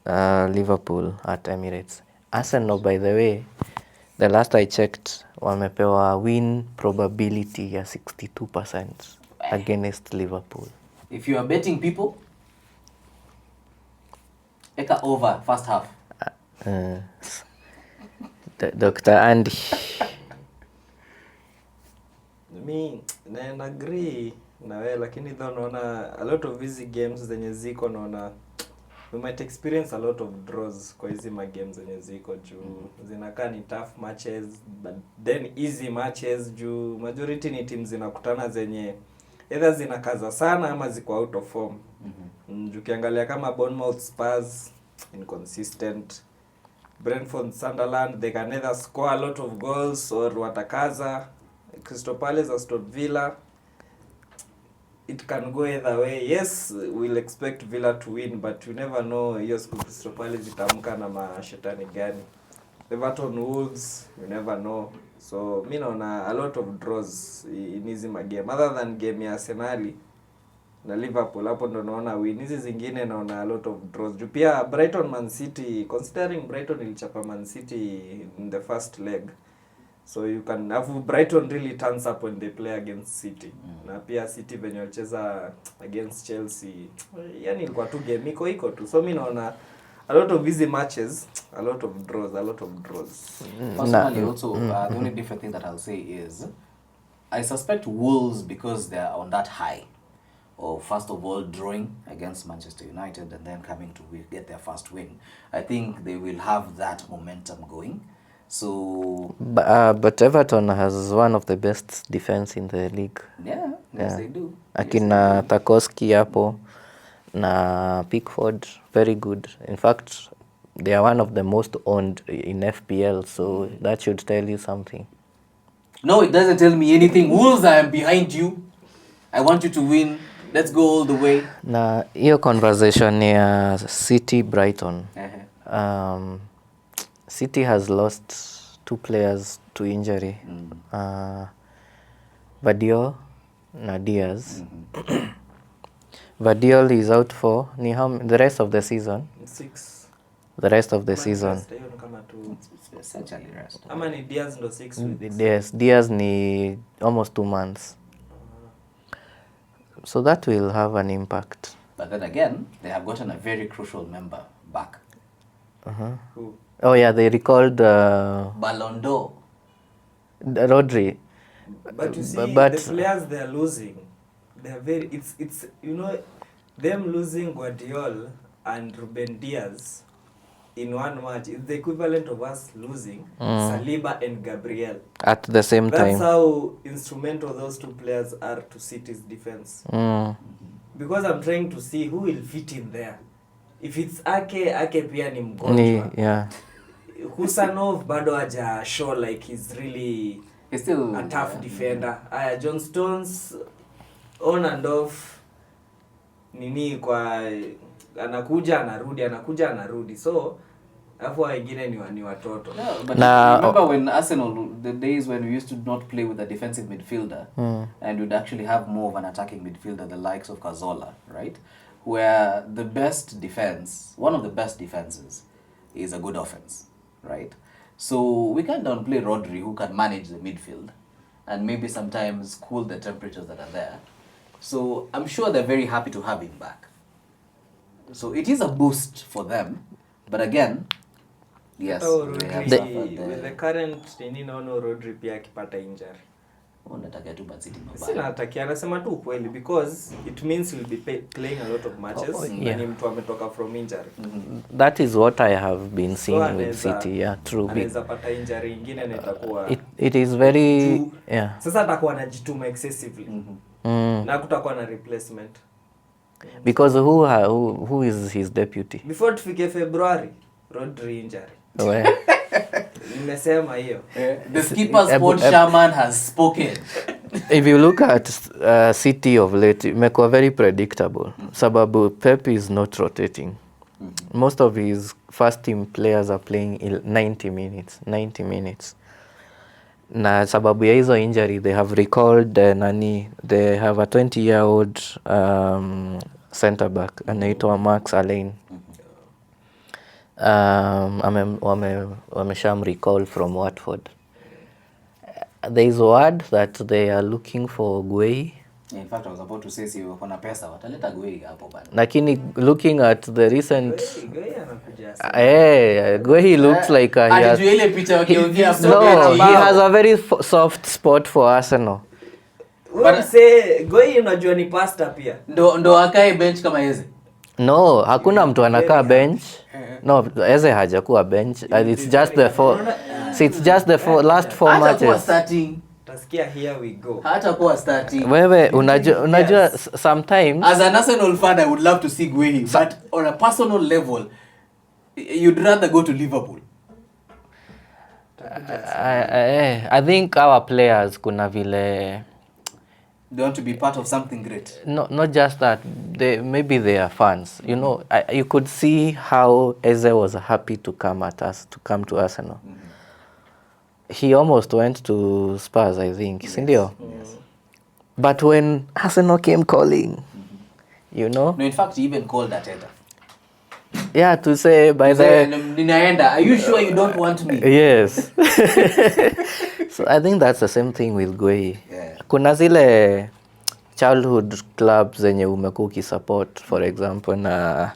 [SPEAKER 2] Liverpool at Emirates. Arsenal, by the way, the last I checked, wamepewa win probability ya 62% against Liverpool.
[SPEAKER 1] If you are betting people, eka over first half.
[SPEAKER 2] Dr. Andy.
[SPEAKER 3] Mi na agree na wewe, lakini though naona a lot of hizi games zenye ziko naona we might experience a lot of draws kwa hizi games zenye ziko juu zinakaa ni tough matches, but then easy matches juu majority ni teams zinakutana zenye either zinakaza sana ama ziko out of form. Juu kiangalia kama Bournemouth, Spurs inconsistent, Brentford, Sunderland, they can either score a lot of goals or watakaza. Crystal Palace, Aston Villa, it can go either way. Yes, we'll expect Villa to win, but you never know hiyo siku Crystal Palace itaamka na mashetani gani. Everton, Wolves, you never know. So mi naona a lot of draws in hizi magame other than game ya Arsenal na Liverpool. Hapo ndo naona win. Hizi zingine naona a lot of draws. Juu pia Brighton, Man City, considering Brighton ilichapa Man City in the first leg, so you can have Brighton really turns up when they play against City. Na pia City venye walicheza against Chelsea, yani ilikuwa tu game iko tu. So mi naona a lot of busy matches, a lot of draws.
[SPEAKER 1] Personally also, the only different thing that I'll say is I suspect Wolves, because they are on that high of first of all drawing against Manchester United and then coming to get their first win. I think they will have that momentum going. So
[SPEAKER 2] but Everton has one of the best defense in the league.
[SPEAKER 1] Yes, they do.
[SPEAKER 2] Akina Tarkowski hapo na Pickford, very good. In fact, they are one of the most owned in FPL, so that should tell you something.
[SPEAKER 1] No, it doesn't tell me anything. Wolves, I am behind you. I want you to win. Let's go all the way.
[SPEAKER 2] Na hiyo conversation ya City Brighton. City has lost 2 players to injury. Vardiol na Diaz. Vardiol is out for the rest of the season.
[SPEAKER 3] 6.
[SPEAKER 2] The rest of the season.
[SPEAKER 1] It's essentially rest.
[SPEAKER 3] Ama ni Diaz ndo 6 weeks.
[SPEAKER 2] Yes, Diaz ni almost 2 months. So that will have an impact.
[SPEAKER 1] But then again, they have gotten a very crucial member back.
[SPEAKER 3] Who?
[SPEAKER 2] Oh yeah, they recalled
[SPEAKER 1] Ballon d'Or.
[SPEAKER 2] Rodri.
[SPEAKER 3] But you see, the players they are losing, they are very. It's you know, them losing Guardiola and Ruben Diaz in one match is the equivalent of us losing Saliba and Gabriel
[SPEAKER 2] at the same time.
[SPEAKER 3] That's how instrumental those 2 players are to City's defense. Because I'm trying to see who will fit in there. if it's Ake pia ni mgonjwa.
[SPEAKER 2] Yeah.
[SPEAKER 3] Husanov bado haja show like he's really
[SPEAKER 1] He's still
[SPEAKER 3] a tough defender. John Stones on and off nini kwa anakuja anarudi. So alafu wengine ni watoto.
[SPEAKER 1] No, but
[SPEAKER 2] Nah,
[SPEAKER 1] remember when Arsenal, the days when we used to not play with a defensive midfielder and would actually have more of an attacking midfielder, the likes of Cazorla, right? Where the best defense, one of the best defenses, is a good offense, right? So we can't downplay Rodri, who can manage the midfield and maybe sometimes cool the temperatures that are there. So I'm sure they're very happy to have him back. So it is a boost for them, but again, yes, they have suffered
[SPEAKER 3] With the current nini naona Rodri pia akipata injury.
[SPEAKER 1] Unataka tu Man City mabaya.
[SPEAKER 3] Sina atakia, anasema tu ukweli because it means he'll be playing a lot of matches
[SPEAKER 2] yeah.
[SPEAKER 3] na ni mtu ametoka from injury.
[SPEAKER 2] That is what I have been seeing with
[SPEAKER 3] anaweza-
[SPEAKER 2] City. Yeah, true.
[SPEAKER 3] Anaweza pata injury ingine na itakuwa
[SPEAKER 2] It is very
[SPEAKER 3] juu.
[SPEAKER 2] yeah.
[SPEAKER 3] Sasa atakuwa anajituma excessively. Na kutakuwa na replacement.
[SPEAKER 2] Because who is his deputy?
[SPEAKER 3] Before tufike February, Rodri injury.
[SPEAKER 2] Where?
[SPEAKER 3] Nimesema hiyo.
[SPEAKER 1] The skipper sport shaman has spoken.
[SPEAKER 2] If you look at City of late, imekuwa very predictable. Sababu Pep is not rotating. Most of his first team players are playing 90 minutes. Na sababu ya hizo injury, they have recalled they have a 20-year-old center back anaitwa Max Alain. Wamesham recall from Watford. There is word that they are looking for Gueye.
[SPEAKER 1] In fact, I was about to say si wako na pesa wataleta Gueye hapo bana.
[SPEAKER 2] Lakini looking at the recent
[SPEAKER 3] Gueye anakuja sana.
[SPEAKER 2] Gueye looks like he has,
[SPEAKER 1] Alijua ile picha wakiongea
[SPEAKER 2] no, he has a very soft spot for Arsenal.
[SPEAKER 3] Wewe say Gueye unajua ni pasta pia.
[SPEAKER 1] ndo akae bench kama yeze.
[SPEAKER 2] No, hakuna mtu anakaa bench. No, Eze hajakuwa bench. It's just the last four
[SPEAKER 1] Hata kuwa
[SPEAKER 2] matches.
[SPEAKER 1] starting.
[SPEAKER 3] Utasikia here we go.
[SPEAKER 1] Hata kuwa starting.
[SPEAKER 2] Wewe unajua sometimes
[SPEAKER 1] As an Arsenal fan, I would love to see Gueye, but on a personal level, you'd rather go to Liverpool.
[SPEAKER 2] I think our players kuna vile
[SPEAKER 1] They want to be part of something great.
[SPEAKER 2] not just that, maybe they are fans. You know, you could see how Eze was happy to come to Arsenal. He almost went to Spurs, I think. Sindio?
[SPEAKER 1] Yes.
[SPEAKER 2] But when Arsenal came calling, you know,
[SPEAKER 1] No, in fact, he even called Ateta.
[SPEAKER 2] yeah, to say by the
[SPEAKER 1] Ninaenda, are you sure you don't want me?
[SPEAKER 2] yes. So I think that's the same thing with Gueye.
[SPEAKER 1] Yeah.
[SPEAKER 2] Kuna zile childhood clubs zenye umekuwa ukisupport, for example, na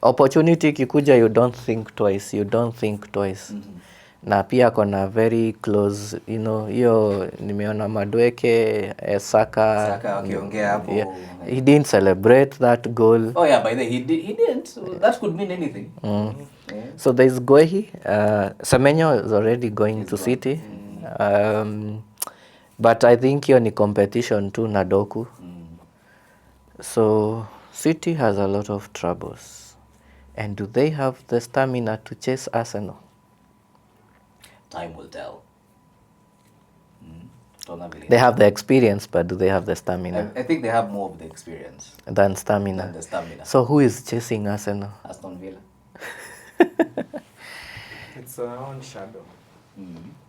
[SPEAKER 2] opportunity ikikuja you don't think twice. Na pia kona very close, you know, hiyo nimeona Madweke, Saka
[SPEAKER 1] wakiongea hapo.
[SPEAKER 2] yeah. He didn't celebrate that goal.
[SPEAKER 1] Oh yeah, by the way, he didn't. So that could mean anything. Yeah.
[SPEAKER 2] So there's Guehi. Semenyo is already going to City. But I think hiyo ni competition too na Doku. So City has a lot of troubles. And do they have the stamina to chase Arsenal?
[SPEAKER 1] Time will tell.
[SPEAKER 2] They have the experience, but do they have the stamina
[SPEAKER 1] I think they have more of the experience
[SPEAKER 2] than stamina?
[SPEAKER 1] than the stamina.
[SPEAKER 2] So who is chasing Arsenal?
[SPEAKER 1] Aston Villa.
[SPEAKER 3] It's our own shadow.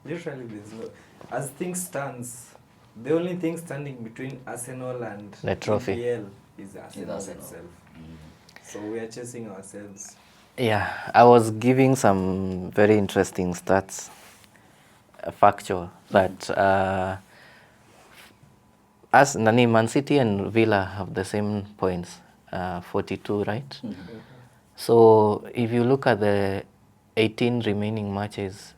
[SPEAKER 3] Literally, there's no. As things stands, the only thing standing between Arsenal and
[SPEAKER 2] The trophy.
[SPEAKER 3] EPL is Arsenal
[SPEAKER 1] Arsenal.
[SPEAKER 3] itself. So we are chasing ourselves.
[SPEAKER 2] Yeah, I was giving some very interesting stats, factual, that as Man City and Villa have the same points, 42, right? So if you look at the 18 remaining matches,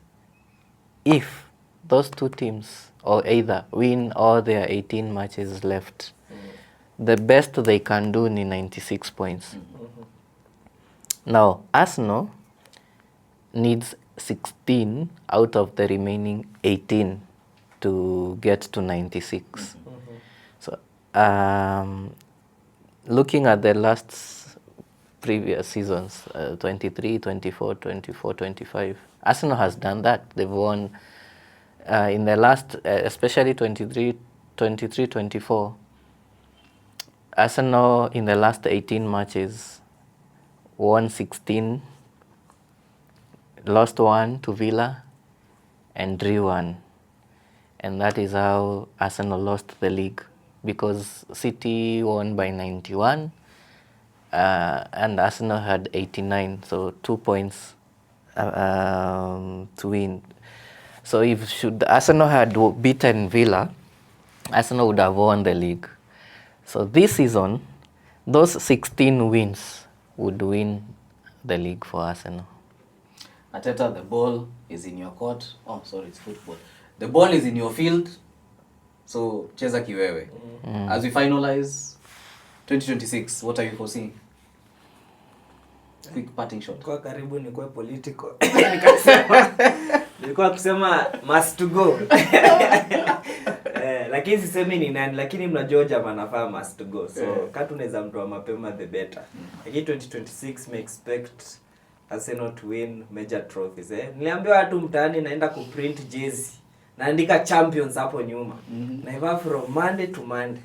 [SPEAKER 2] if those two teams or either win all their 18 matches left, the best they can do ni 96 points. Now, Arsenal needs 16 out of the remaining 18 to get to 96. So, looking at the last previous seasons, 23, 24, 24, 25. Arsenal has done that. They've won in the last, especially 23, 24. Arsenal in the last 18 matches won 16, lost 1 to Villa, and drew 1. And that is how Arsenal lost the league, because City won by 91 and Arsenal had 89, so 2 points to win. So if Arsenal had beaten Villa, Arsenal would have won the league. So this season, those 16 wins would win the league for Arsenal.
[SPEAKER 1] Ateta, the ball is in your court. Oh, sorry, it's football. The ball is in your field. So, cheza kiwewe. As we finalize 2026, what are you foreseeing? Quick parting shot.
[SPEAKER 3] Kwa karibu ni kwa political. Nilikuwa kusema must to go. Lakini sisemi ni nani, lakini mnajua jamaa anafaa must to go. So, katu tunaweza mtoa mapema the better. Lakini 2026 may expect Arsenal to win major trophies. Niliambiwa watu mtaani naenda kuprint jersey. Naandika champions hapo nyuma. Naivaa from Monday to Monday.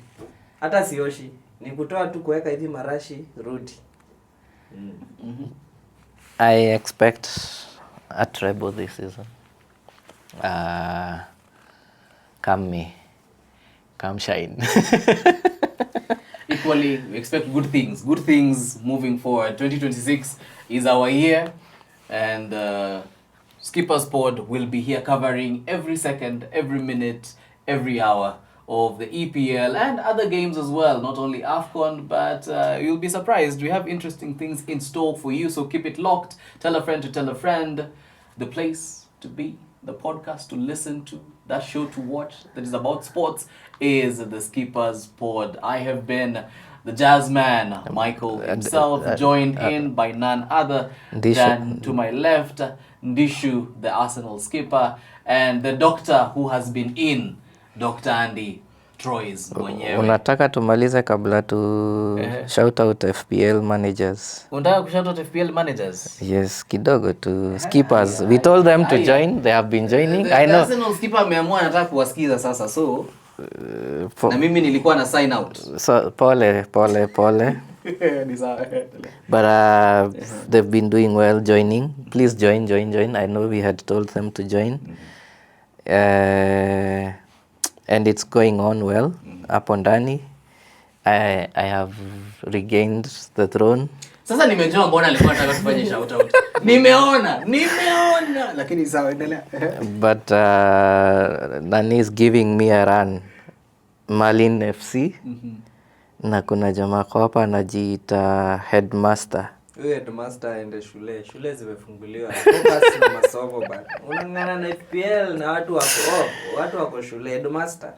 [SPEAKER 3] Hata sioshi. Ni kutoa tu kuweka hivi marashi rudi.
[SPEAKER 2] I expect a treble this season. Come shine.
[SPEAKER 1] Equally, we expect good things moving forward. 2026 is our year, and Skippers Pod will be here covering every second, every minute, every hour of the EPL and other games as well. Not only AFCON, but you'll be surprised. We have interesting things in store for you, so keep it locked. Tell a friend to tell a friend. The place to be, the podcast to listen to, that show to watch that is about sports is the Skippers Pod. I have been the jazz man, Michael himself, joined in by none other than to my left, Ndishu, the Arsenal skipper, and the doctor who has been in, Dr. Andy Troyes mwenyewe.
[SPEAKER 2] Unataka tumalize kabla tu shout out FPL managers.
[SPEAKER 1] Unataka kushout out FPL managers?
[SPEAKER 2] Yes, kidogo tu skippers. We told them to join. They have been joining.
[SPEAKER 1] The
[SPEAKER 2] I know.
[SPEAKER 1] Arsenal skipper ameamua anataka kuwasikiza sasa, so na mimi nilikuwa na sign out.
[SPEAKER 2] So pole. But they've been doing well joining. Please join. I know we had told them to join. And it's going on well. Hapo ndani. I have regained the throne.
[SPEAKER 1] Sasa nimejua mbona alikuwa anataka tufanye shout out. Nimeona. Lakini sawa, endelea.
[SPEAKER 2] But Nani is giving me a run. Malin FC. Na kuna jamaa kwa hapa anajiita headmaster.
[SPEAKER 3] Huyo headmaster aende shule. Shule zimefunguliwa. Focus na masomo bana. Unangana na FPL na watu wako shule. Headmaster.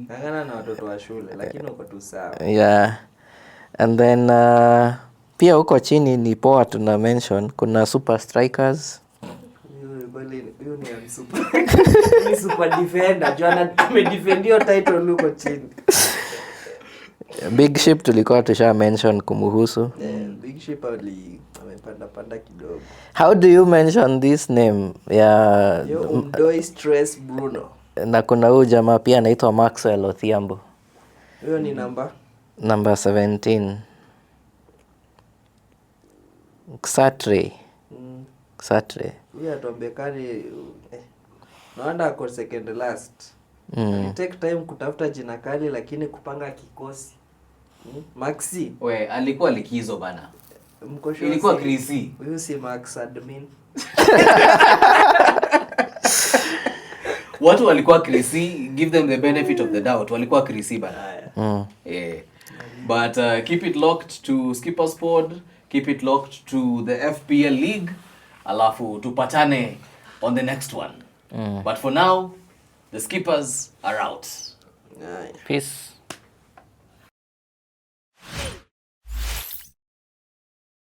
[SPEAKER 3] Ngana na watoto wa shule, lakini uko tu sawa.
[SPEAKER 2] Yeah. And then pia huko chini ni poa tuna mention kuna super strikers.
[SPEAKER 3] Huyo ni super. Ni super defender. Joana amedefendio title huko chini.
[SPEAKER 2] Big Ship tulikuwa tusha mention kumuhusu.
[SPEAKER 3] Big Ship amepanda kidogo.
[SPEAKER 2] How do you mention this name?
[SPEAKER 3] Umdoi Stress Bruno.
[SPEAKER 2] Na kuna huyu jamaa pia anaitwa Maxwell Othiambo.
[SPEAKER 3] Huyo ni number
[SPEAKER 2] 17. Xatre. Huyo
[SPEAKER 3] atuambekani naanda ako second last. Take time kutafuta jina kali lakini kupanga kikosi. Maxi.
[SPEAKER 1] We, alikuwa likizo bana.
[SPEAKER 3] Mkosho.
[SPEAKER 1] Ilikuwa Chrissy.
[SPEAKER 3] Huyo si Max admin.
[SPEAKER 1] Watu walikuwa Chrissy, give them the benefit of the doubt. Walikuwa Chrissy bana. Yeah. But keep it locked to Skippers Pod, keep it locked to the FPL League. Alafu tupatane on the next one. But for now, the Skippers are out.
[SPEAKER 2] Peace.